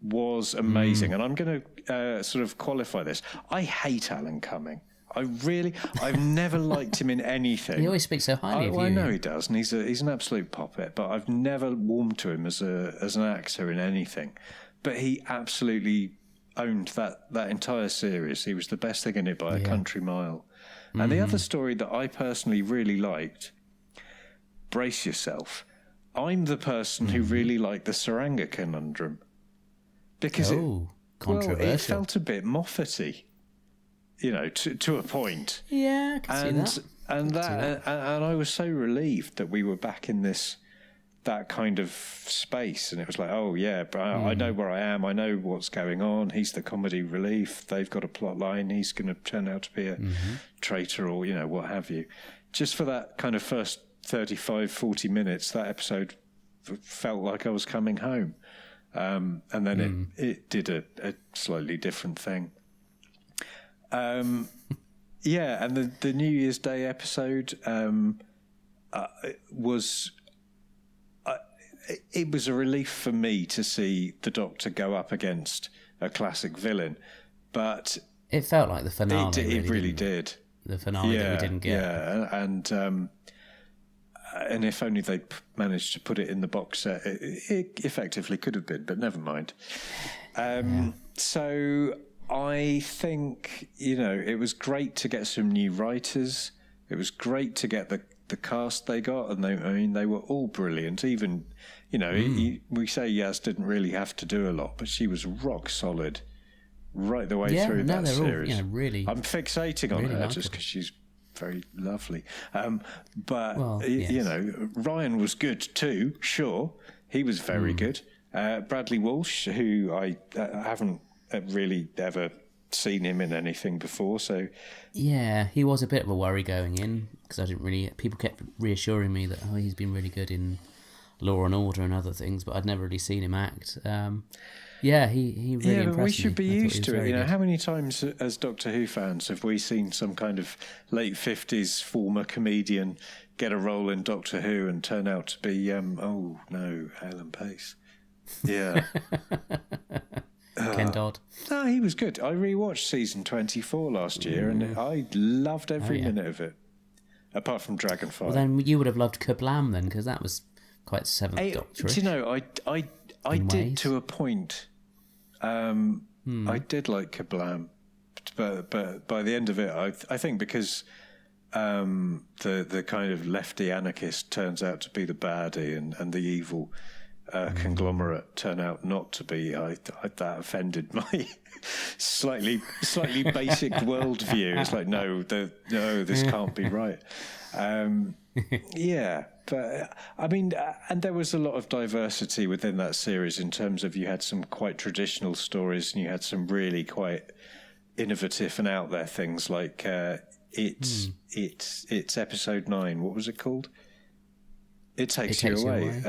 was amazing, and I'm going to sort of qualify this. I hate Alan Cumming. I've never liked him in anything. He always speaks so highly of you. I know he does, and he's an absolute puppet. But I've never warmed to him as an actor in anything. But he absolutely owned that entire series. He was the best thing in it by a country mile. And the other story that I personally really liked, brace yourself, I'm the person who really liked the Saranga conundrum. Because it felt a bit Moffat-y, to a point. Yeah, I can see that. And I was so relieved that we were back in that kind of space, and it was like, oh yeah, I know where I am, I know what's going on. He's the comedy relief. They've got a plot line. He's going to turn out to be a traitor, or what have you. Just for that kind of first 35, 40 minutes, that episode felt like I was coming home. And then it did a slightly different thing. And the New Year's Day episode was it was a relief for me to see the Doctor go up against a classic villain, but it felt like the finale. It really did. The finale that we didn't get. Yeah, and if only they'd managed to put it in the box set, it effectively could have been, but never mind. So I think, it was great to get some new writers. It was great to get the cast they got, and they were all brilliant. Even, we say Yaz didn't really have to do a lot, but she was rock solid right the way through that series. All, really. I'm fixating on her just because she's very lovely. Ryan was good too, sure. He was very good. Bradley Walsh, who I haven't really ever seen him in anything before, so he was a bit of a worry going in, because people kept reassuring me that he's been really good in Law and Order and other things, but I'd never really seen him act. He really impressed me. But we should be used to it. Good. How many times as Doctor Who fans have we seen some kind of late 50s former comedian get a role in Doctor Who and turn out to be Alan Pace? Yeah. Ken Dodd. No, he was good. I rewatched season 24 last year, and I loved every minute of it, apart from Dragonfire. Well, then you would have loved Kablam then, because that was quite Seventh Doctor. Do you know, I did to a point. I did like Kablam, but by the end of it, I think because the kind of lefty anarchist turns out to be the baddie, and the evil conglomerate turn out not to be. That offended my slightly basic worldview. It's like no, this can't be right. Yeah, but I mean, and there was a lot of diversity within that series in terms of you had some quite traditional stories and you had some really quite innovative and out there things like it's episode 9. What was it called? It Takes You Away.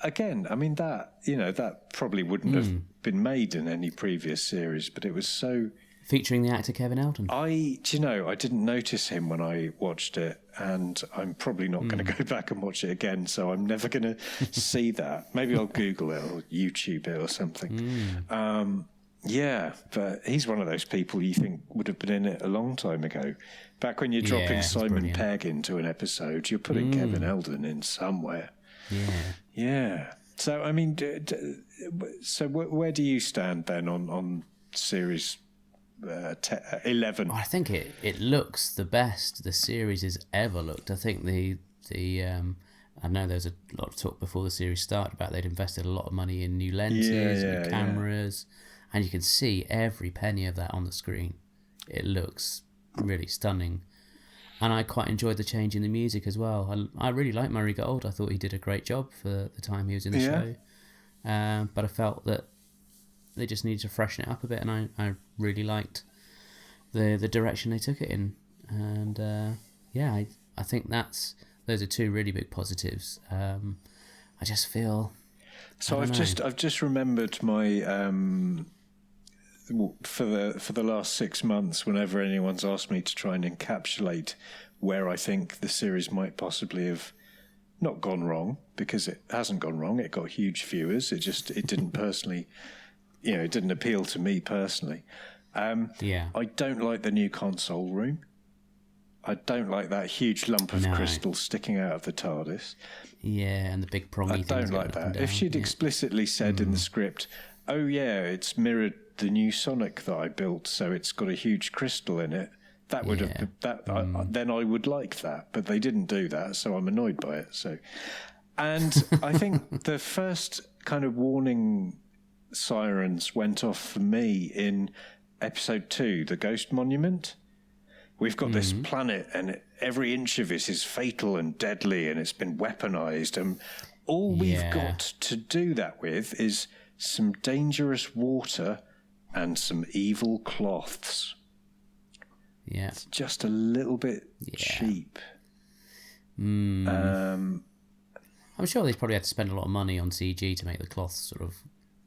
Again, I mean that probably wouldn't have been made in any previous series, but it was so. Featuring the actor Kevin Eldon. I didn't notice him when I watched it, and I'm probably not going to go back and watch it again, so I'm never going to see that. Maybe I'll Google it or YouTube it or something. Yeah, but he's one of those people you think would have been in it a long time ago. Back when you're dropping Simon Pegg into an episode, you're putting Kevin Eldon in somewhere. Yeah. So, I mean, where do you stand then on series 11? I think it looks the best the series has ever looked. I think the I know there's a lot of talk before the series started about they'd invested a lot of money in new lenses, new cameras, and you can see every penny of that on the screen. It looks really stunning, and I quite enjoyed the change in the music as well. I really like Murray Gold. I thought he did a great job for the time he was in the show, but I felt that they just needed to freshen it up a bit, and I really liked the direction they took it in. And I think those are two really big positives. I just feel. So I've just remembered my for the last 6 months, whenever anyone's asked me to try and encapsulate where I think the series might possibly have not gone wrong, because it hasn't gone wrong. It got huge viewers. It didn't personally. It didn't appeal to me personally. I don't like the new console room. I don't like that huge lump of crystal sticking out of the TARDIS. Yeah, and the big prongy things. I don't like that. If she'd explicitly said in the script, "Oh yeah, it's mirrored the new Sonic that I built, so it's got a huge crystal in it," that would have then I would like that. But they didn't do that, so I'm annoyed by it. And I think the first kind of warning sirens went off for me in episode 2, the Ghost Monument. We've got this planet, and every inch of it is fatal and deadly, and it's been weaponized. And all we've got to do that with is some dangerous water and some evil cloths. Yeah, it's just a little bit cheap. I'm sure they probably had to spend a lot of money on CG to make the cloths sort of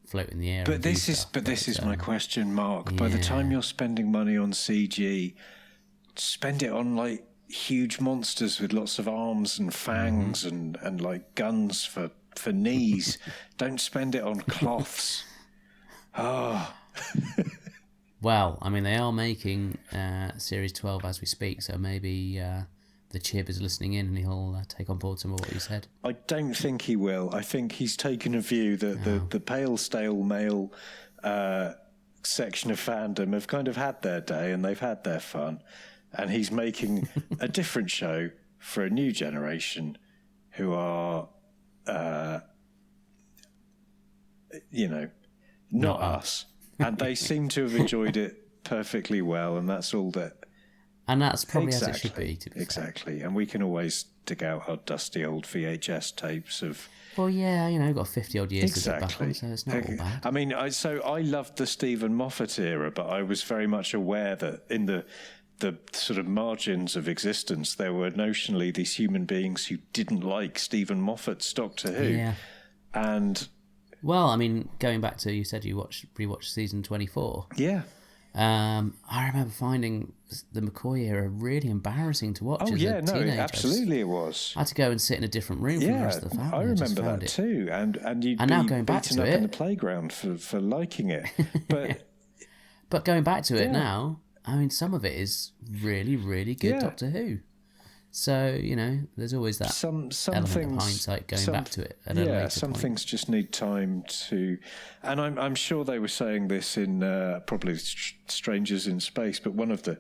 float in the air. But this is my question, Mark. By the time you're spending money on CG, spend it on like huge monsters with lots of arms and fangs and like guns for knees. Don't spend it on cloths. Well, I mean, they are making Series 12 as we speak, so maybe the Chib is listening in and he'll take on board some of what you said. I don't think he will. I think he's taken a view that the pale, stale male section of fandom have kind of had their day and they've had their fun. And he's making a different show for a new generation who are, not us. And they seem to have enjoyed it perfectly well, and that's all that. And that's probably as it should be. Exactly. And we can always dig out our dusty old VHS tapes of. Well, yeah, got 50-odd years to get back on, so it's not all bad. I mean, I loved the Stephen Moffat era, but I was very much aware that in the sort of margins of existence, there were notionally these human beings who didn't like Stephen Moffat's Doctor Who. Yeah. And. Well, I mean, going back to, you said you rewatched season 24. Yeah. I remember finding the McCoy era really embarrassing to watch as a teenager. Absolutely it was. I had to go and sit in a different room from the rest of the family. I remember that too. And you'd now be going back beaten to up it, in the playground for liking it. But but going back to it now, I mean, some of it is really, really good Doctor Who. So, there's always that some element things, of hindsight going back to it at a later some point. things just need time to... And I'm sure they were saying this in probably Strangers in Space, but one of the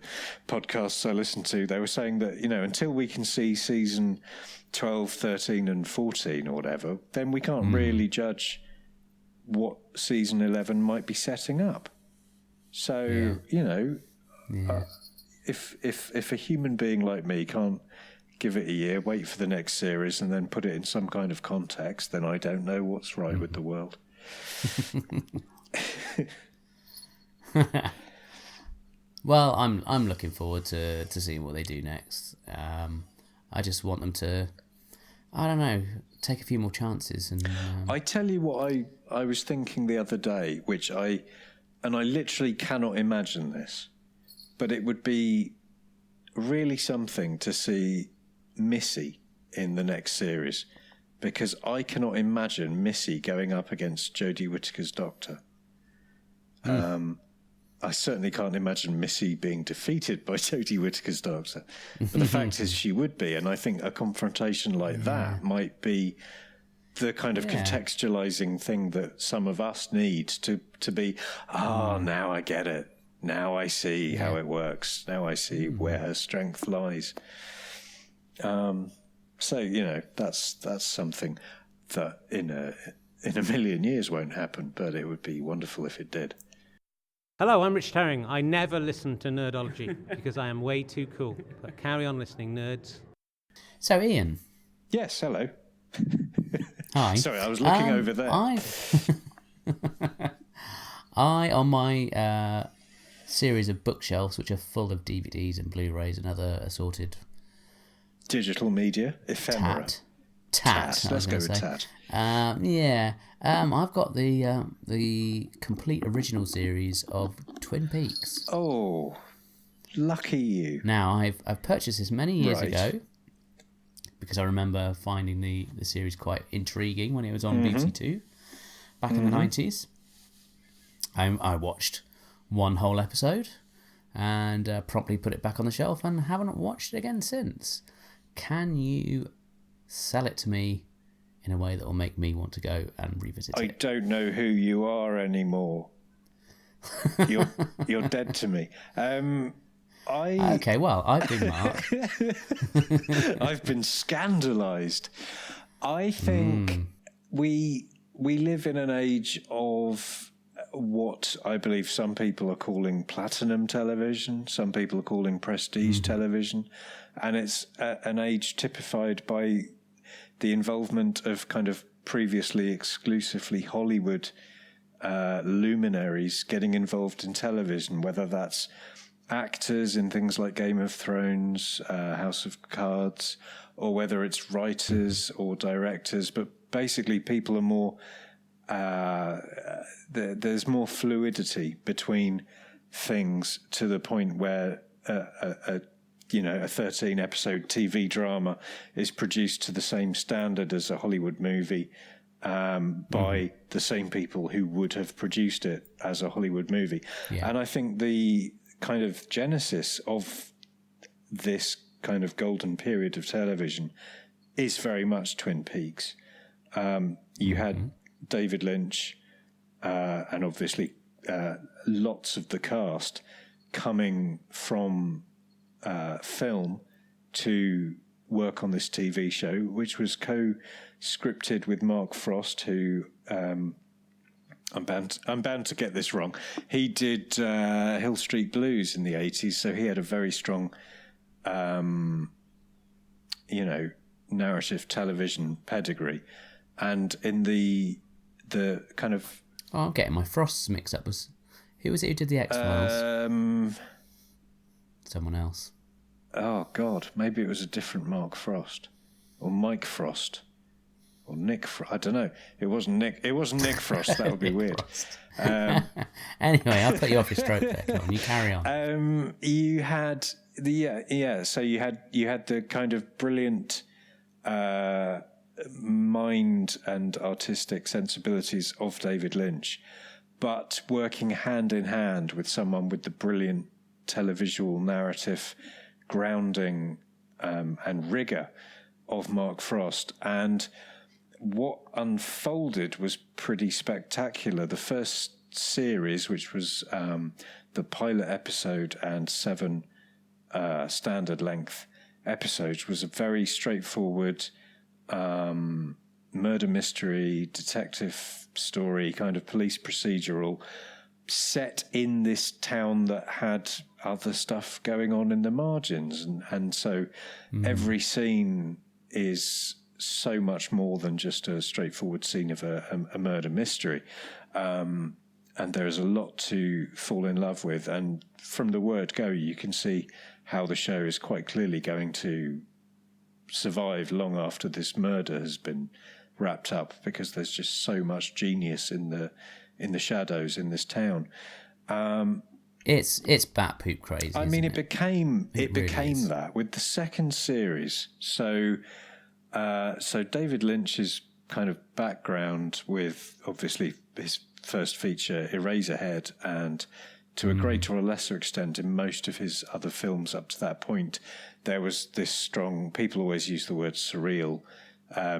podcasts I listened to, they were saying that, until we can see season 12, 13 and 14 or whatever, then we can't really judge what season 11 might be setting up. So, if a human being like me can't give it a year, wait for the next series, and then put it in some kind of context, then I don't know what's right with the world. Well, I'm looking forward to seeing what they do next. I just want them to, I don't know, take a few more chances. And I tell you what I was thinking the other day, and I literally cannot imagine this, but it would be really something to see Missy in the next series, because I cannot imagine Missy going up against Jodie Whittaker's Doctor. I certainly can't imagine Missy being defeated by Jodie Whittaker's Doctor. But the fact is she would be, and I think a confrontation like that might be the kind of contextualizing thing that some of us need to be, now I get it. Now I see how it works. Now I see where her strength lies. So, that's something that in a million years won't happen, but it would be wonderful if it did. Hello, I'm Rich Herring. I never listen to Nerdology because I am way too cool. But carry on listening, nerds. So, Ian. Yes, hello. Hi. Sorry, I was looking over there. On my series of bookshelves, which are full of DVDs and Blu-rays and other assorted digital media, ephemera. Tat. Let's go with tat. I've got the complete original series of Twin Peaks. Oh, lucky you! Now I've purchased this many years ago because I remember finding the series quite intriguing when it was on BBC Two back in the 90s. I watched one whole episode and promptly put it back on the shelf and haven't watched it again since. Can you sell it to me in a way that will make me want to go and revisit it? I don't know who you are anymore. You're dead to me. Okay, well, I've been Mark. I've been scandalised. I think we live in an age of what I believe some people are calling platinum television, some people are calling prestige television, and it's an age typified by the involvement of kind of previously exclusively Hollywood luminaries getting involved in television, whether that's actors in things like Game of Thrones, House of Cards, or whether it's writers or directors. But basically people are more... there's more fluidity between things to the point where a 13-episode TV drama is produced to the same standard as a Hollywood movie by the same people who would have produced it as a Hollywood movie. Yeah. And I think the kind of genesis of this kind of golden period of television is very much Twin Peaks. You had David Lynch and obviously lots of the cast coming from film to work on this TV show, which was co-scripted with Mark Frost, who I'm bound to get this wrong. He did Hill Street Blues in the 80s, so he had a very strong, narrative television pedigree. And in the kind of... Oh, I'm getting my Frosts mixed up. Who was it who did the X-Files? Someone else. Oh, God. Maybe it was a different Mark Frost. Or Mike Frost. Or Nick Frost. I don't know. It wasn't Nick Frost. That would be weird. Anyway, I'll put you off your stroke there. Come on, you carry on. You had the... So you had the kind of brilliant... mind and artistic sensibilities of David Lynch, but working hand in hand with someone with the brilliant televisual narrative grounding and rigour of Mark Frost. And what unfolded was pretty spectacular. The first series, which was the pilot episode and 7 standard length episodes, was a very straightforward murder mystery, detective story, kind of police procedural, set in this town that had other stuff going on in the margins. And so every scene is so much more than just a straightforward scene of a murder mystery. And there is a lot to fall in love with. And from the word go, you can see how the show is quite clearly going to survive long after this murder has been wrapped up, because there's just so much genius in the shadows in this town. It's bat poop crazy. I mean, it became that with the second series. So David Lynch's kind of background with obviously his first feature, Eraserhead, and to a greater or lesser extent in most of his other films up to that point, there was this strong, people always use the word surreal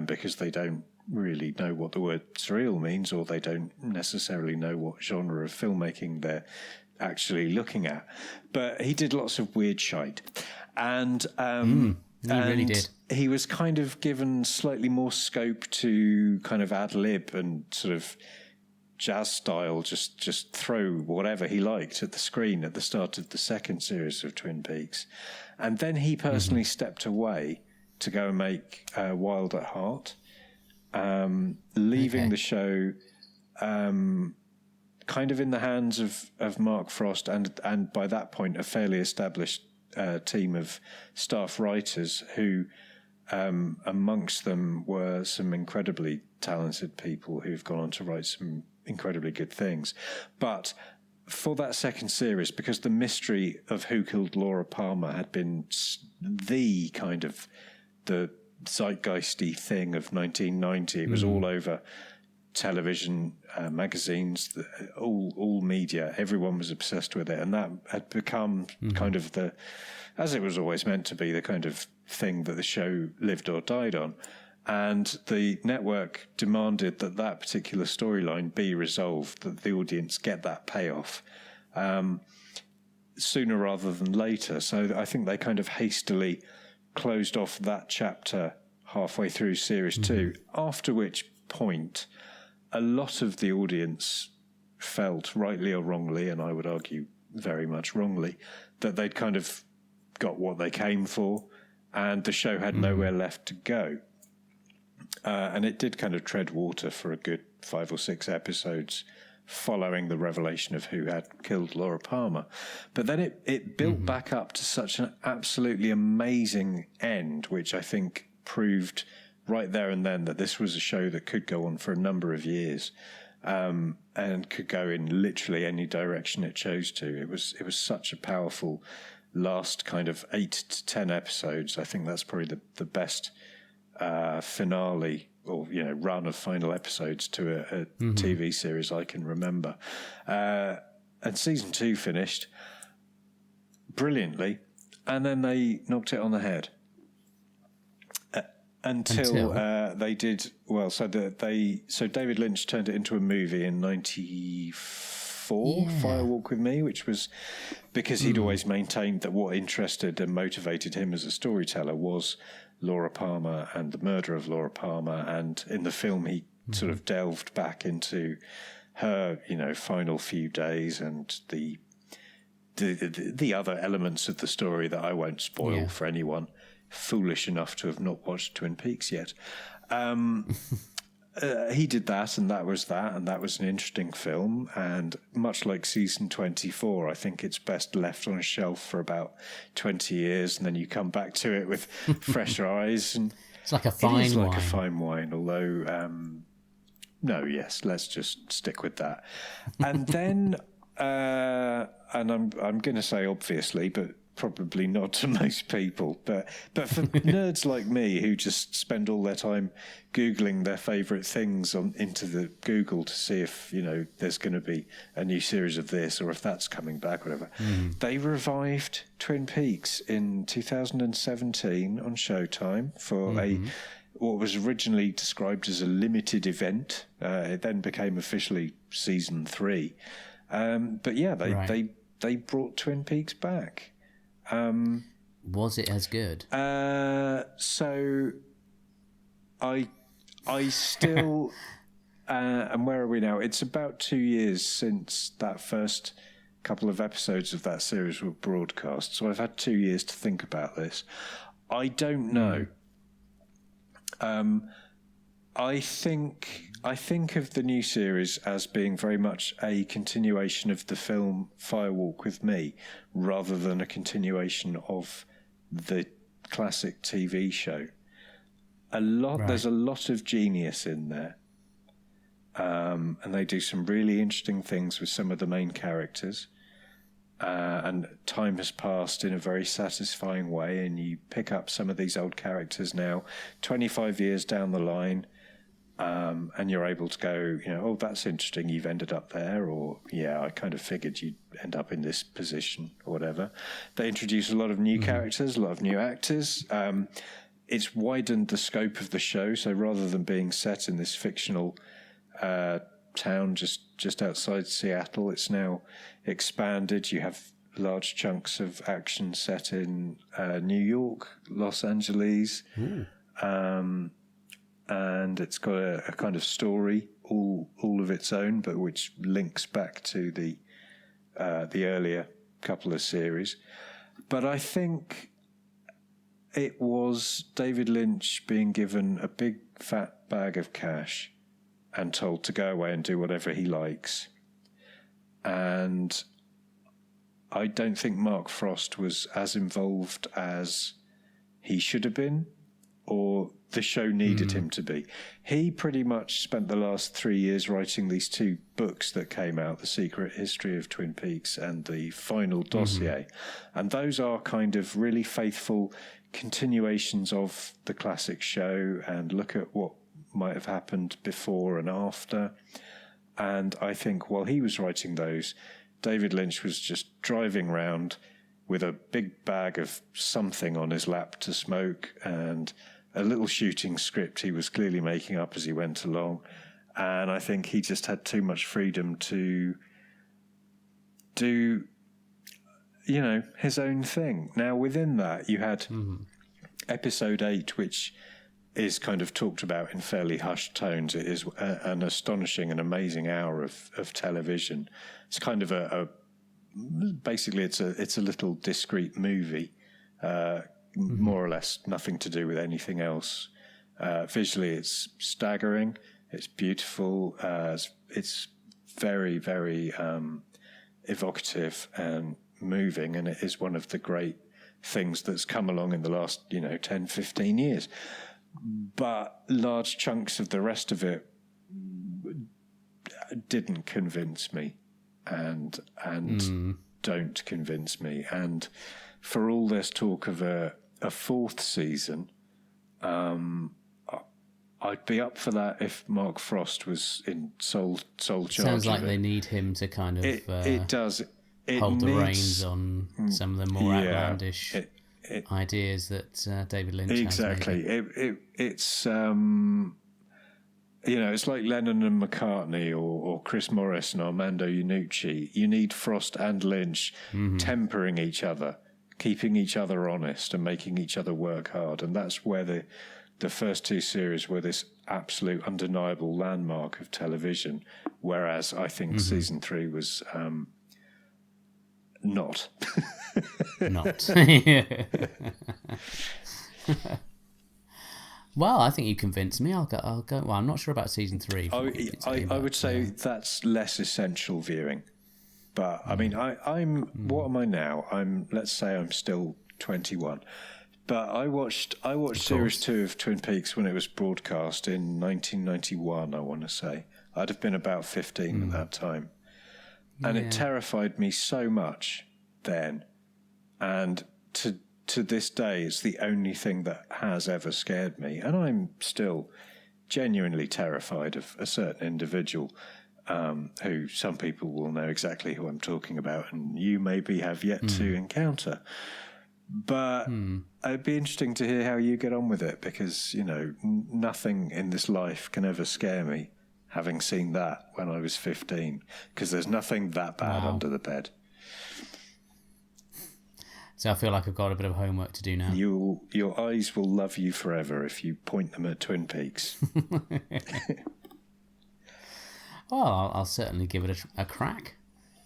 because they don't really know what the word surreal means, or they don't necessarily know what genre of filmmaking they're actually looking at. But he did lots of weird shite. And he really did. He was kind of given slightly more scope to kind of ad lib and sort of jazz style, just throw whatever he liked at the screen at the start of the second series of Twin Peaks. And then he personally stepped away to go and make Wild at Heart, leaving the show kind of in the hands of Mark Frost and by that point a fairly established team of staff writers who amongst them were some incredibly talented people who've gone on to write some incredibly good things. But for that second series, because the mystery of who killed Laura Palmer had been the kind of the zeitgeisty thing of 1990, it was all over television, magazines, all media. Everyone was obsessed with it, and that had become kind of the, as it was always meant to be, the kind of thing that the show lived or died on. And the network demanded that that particular storyline be resolved, that the audience get that payoff sooner rather than later. So I think they kind of hastily closed off that chapter halfway through series 2, after which point a lot of the audience felt, rightly or wrongly, and I would argue very much wrongly, that they'd kind of got what they came for and the show had nowhere left to go. And it did kind of tread water for a good 5 or 6 episodes following the revelation of who had killed Laura Palmer. But then it built back up to such an absolutely amazing end, which I think proved right there and then that this was a show that could go on for a number of years and could go in literally any direction it chose to. It was such a powerful last kind of 8 to 10 episodes. I think that's probably the best finale or run of final episodes to a TV series I can remember. And season 2 finished brilliantly, and then they knocked it on the head. Until they did well. So David Lynch turned it into a movie in '94, Fire Walk with Me, which was because he'd always maintained that what interested and motivated him as a storyteller was Laura Palmer and the murder of Laura Palmer. And in the film, he sort of delved back into her, final few days and the other elements of the story that I won't spoil for anyone foolish enough to have not watched Twin Peaks yet. He did that, and that was an interesting film. And much like season 24, I think it's best left on a shelf for about 20 years, and then you come back to it with fresher eyes. And it's like a fine wine. It is like a fine wine, although let's just stick with that. And then, and I'm going to say obviously, but probably not to most people, but for nerds like me who just spend all their time Googling their favourite things into the Google to see if, there's going to be a new series of this or if that's coming back, whatever. They revived Twin Peaks in 2017 on Showtime for what was originally described as a limited event. It then became officially season 3. But yeah, they brought Twin Peaks back. Was it as good? So I still, and where are we now? It's about 2 years since that first couple of episodes of that series were broadcast. So I've had 2 years to think about this. I don't know. I think of the new series as being very much a continuation of the film Firewalk with Me, rather than a continuation of the classic TV show. There's a lot of genius in there, and they do some really interesting things with some of the main characters. And time has passed in a very satisfying way, and you pick up some of these old characters now, 25 years down the line. And you're able to go, oh, that's interesting, you've ended up there, or, yeah, I kind of figured you'd end up in this position, or whatever. They introduce a lot of new characters, a lot of new actors. It's widened the scope of the show, so rather than being set in this fictional town just outside Seattle, it's now expanded. You have large chunks of action set in New York, Los Angeles, and it's got a kind of story all of its own, but which links back to the earlier couple of series. But I think it was David Lynch being given a big fat bag of cash and told to go away and do whatever he likes. And I don't think Mark Frost was as involved as he should have been, or the show needed him to be. He pretty much spent the last 3 years writing these 2 books that came out, The Secret History of Twin Peaks and The Final Dossier. And those are kind of really faithful continuations of the classic show and look at what might have happened before and after. And I think while he was writing those, David Lynch was just driving around with a big bag of something on his lap to smoke and a little shooting script he was clearly making up as he went along. And I think he just had too much freedom to do, his own thing. Now, within that, you had episode 8, which is kind of talked about in fairly hushed tones. It is an astonishing and amazing hour of television. It's kind of basically it's a little discrete movie, more or less nothing to do with anything else. Visually, it's staggering. It's beautiful. It's very, very evocative and moving, and it is one of the great things that's come along in the last 10, 15 years. But large chunks of the rest of it didn't convince me, and don't convince me. And for all this talk of a 4th season, I'd be up for that if Mark Frost was in sole charge. Sounds like they need him to kind of it does hold the reins on some of the more outlandish ideas that David Lynch exactly. has. It's it's like Lennon and McCartney or Chris Morris and Armando Iannucci. You need Frost and Lynch tempering each other, keeping each other honest and making each other work hard. And that's where the first 2 series were this absolute undeniable landmark of television, whereas I think season 3 was not. Not. Well, I think you convinced me. I'll go. Well, I'm not sure about season 3. I would say that's less essential viewing. But I mean, I'm. What am I now? Let's say I'm still 21. But I watched series 2 of Twin Peaks when it was broadcast in 1991. I want to say I'd have been about 15 at that time, and it terrified me so much then. And to this day, it's the only thing that has ever scared me. And I'm still genuinely terrified of a certain individual who some people will know exactly who I'm talking about, and you maybe have yet to encounter. But it'd be interesting to hear how you get on with it, because, you know, nothing in this life can ever scare me, having seen that when I was 15, because there's nothing that bad under the bed. So I feel like I've got a bit of homework to do now. Your eyes will love you forever if you point them at Twin Peaks. Well, I'll certainly give it a crack.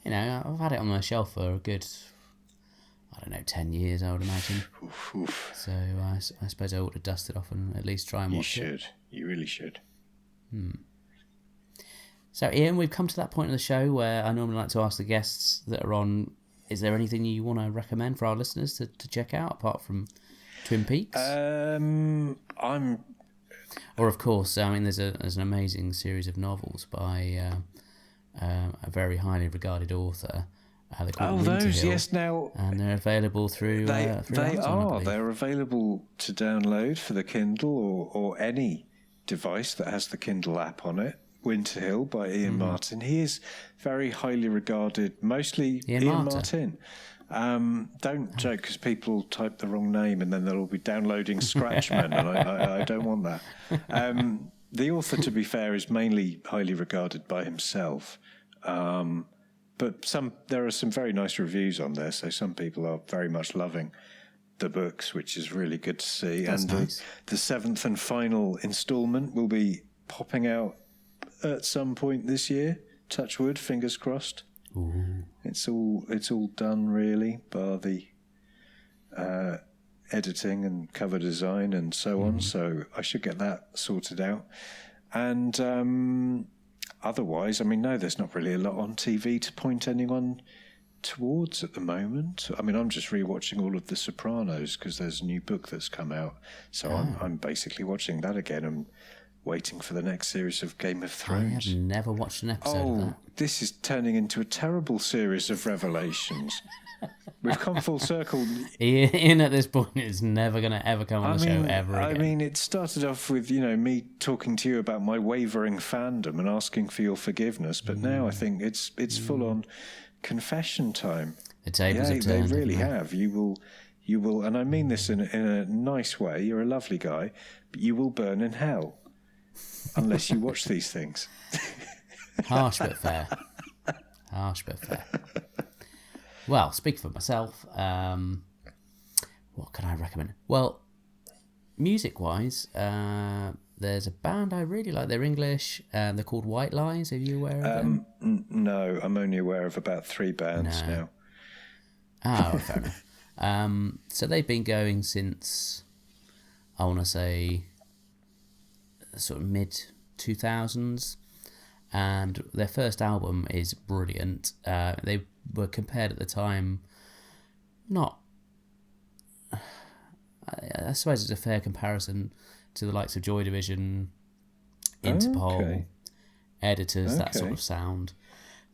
You know, I've had it on my shelf for a good, 10 years, I would imagine. Oof. So I suppose I ought to dust it off and at least try and watch it. You should. You really should. So, Ian, we've come to that point of the show where I normally like to ask the guests that are on, is there anything you want to recommend for our listeners to check out, apart from Twin Peaks? Or, of course, I mean, there's an amazing series of novels by a very highly regarded author. They're called Winter those, Hill, yes, now... And they're available through Amazon, I believe. They're available to download for the Kindle or any device that has the Kindle app on it. Winter Hill by Iain Martin. He is very highly regarded, mostly Iain Martin. Don't joke, because people type the wrong name and then they'll all be downloading Scratchman, and I don't want that. The author, to be fair, is mainly highly regarded by himself. But there are some very nice reviews on there, so some people are very much loving the books, which is really good to see. That's nice. The seventh and final instalment will be popping out at some point this year. Touch wood, fingers crossed. Ooh. It's all done, really, bar the editing and cover design and so on. So I should get that sorted out. And otherwise, I mean, no, there's not really a lot on TV to point anyone towards at the moment. I mean, I'm just rewatching all of The Sopranos because there's a new book that's come out. So I'm basically watching that again and waiting for the next series of Game of Thrones. I have never watched an episode of that. This is turning into a terrible series of revelations. We've come full circle. Ian at this point is never going to ever come on the show ever again. I mean, it started off with, me talking to you about my wavering fandom and asking for your forgiveness, but now I think it's full on confession time. The tables have turned. They really have. You will, and I mean this in a nice way. You're a lovely guy, but you will burn in hell unless you watch these things. Harsh but fair. Well, speak for myself. What can I recommend? Well, music-wise, there's a band I really like. They're English, and they're called White Lies. Are you aware of them? No, I'm only aware of about 3 bands now. Oh, fair enough. So they've been going since, I want to say, sort of mid-2000s. And their first album is brilliant. They were compared at the time, I suppose it's a fair comparison to the likes of Joy Division, Interpol, Editors, that sort of sound.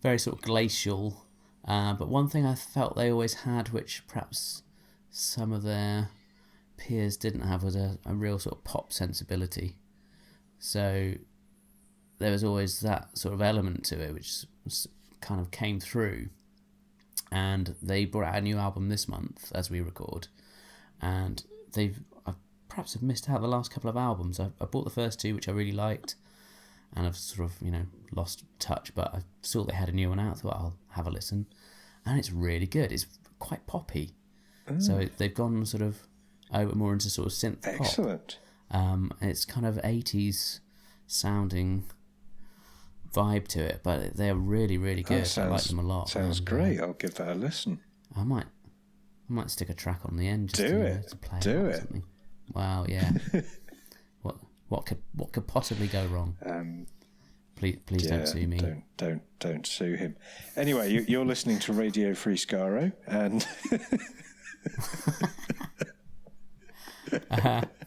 Very sort of glacial. But one thing I felt they always had, which perhaps some of their peers didn't have, was a real sort of pop sensibility. So there was always that sort of element to it, which kind of came through. And they brought out a new album this month as we record. And I perhaps have missed out the last couple of albums. I bought the first 2, which I really liked. And I've sort of, lost touch. But I saw they had a new one out. I thought I'll have a listen. And it's really good. It's quite poppy. So they've gone sort of over more into sort of synth pop. Excellent. And it's kind of 80s sounding vibe to it, but they're really, really good. I like them a lot. Sounds great. I'll give that a listen. I might stick a track on the end just to play Do or it. something. Wow, yeah. What could possibly go wrong? Please don't sue me. Don't sue him. Anyway, you're listening to Radio Free Skaro, and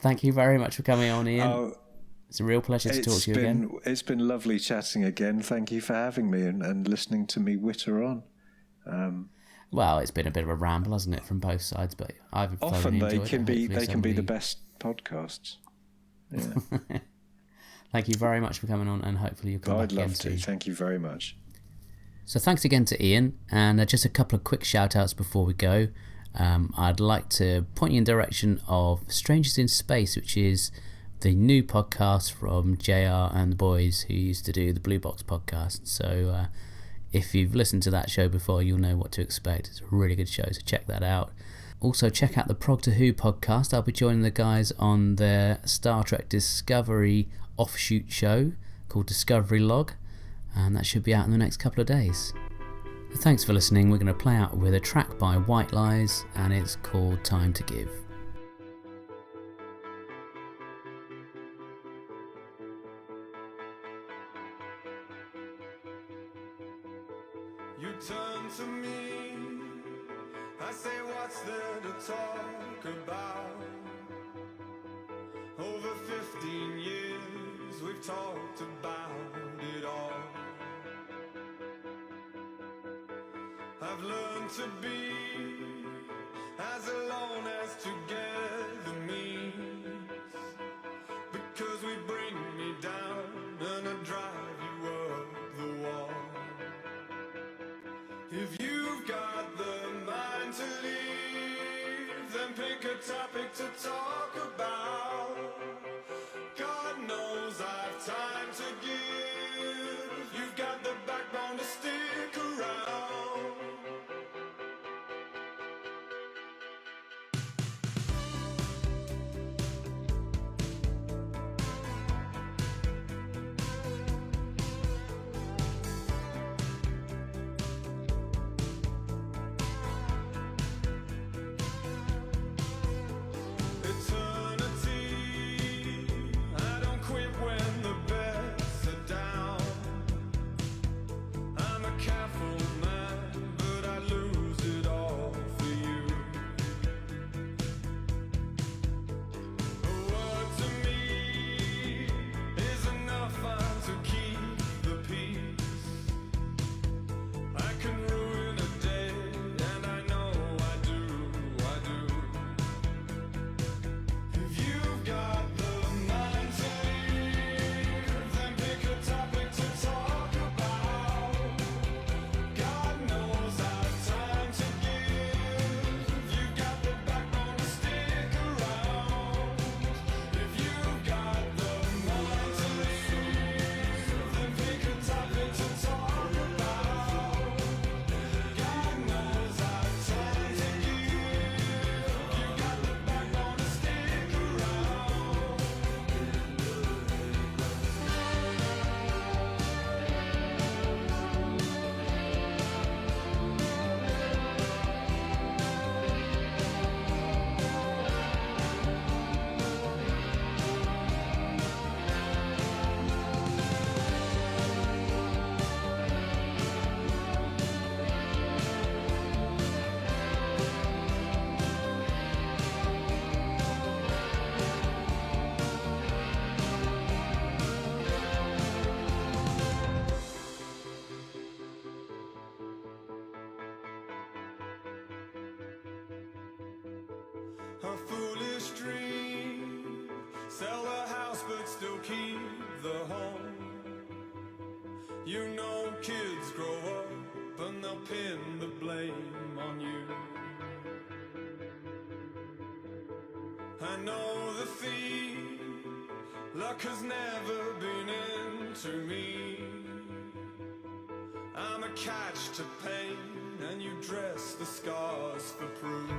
thank you very much for coming on, Ian. It's a real pleasure to talk to you again. It's been lovely chatting again. Thank you for having me and listening to me witter on. Well, it's been a bit of a ramble, hasn't it, from both sides? But I've often thoroughly they enjoyed can it. be Hopefully they can be the somebody- best podcasts. Yeah, Thank you very much for coming on, and hopefully you'll come back I'd again love to. soon. Thank you very much. So thanks again to Iain, and just a couple of quick shout outs before we go. I'd like to point you in the direction of Strangers in Space, which is the new podcast from JR and the boys who used to do the Blue Box podcast. So if you've listened to that show before, you'll know what to expect. It's a really good show, so check that out. Also check out the Prog to Who podcast. I'll be joining the guys on their Star Trek Discovery offshoot show called Discovery Log, and that should be out in the next couple of days. So thanks for listening. We're going to play out with a track by White Lies, and it's called Time to Give. You turn to me, I say what's there to talk about? Over 15 years we've talked about it all. I've learned to be as alone as together means, because we bring me down and I drive you up the wall. If you've got the mind to leave, then pick a topic to talk about. God knows I've time to give. You've got the backbone to stick around. Eternity, I don't quit when the bets are down. I'm a careful man, but I lose it all for you. A word to me is enough time to keep the peace. I can ruin a day, and I know I do. If you've got the mind to leave, then pick a topic to talk about. God knows I've time to give. You've got the backbone to stick around. If you've got the mind to leave, then pick a topic to talk about. God knows I've time to give. You've got the backbone to stick around. A foolish dream. Sell the house but still keep the home. You know kids grow up and they'll pin the blame on you. I know the theme. Luck has never been into me. I'm a catch to pain, and you dress the scars for proof.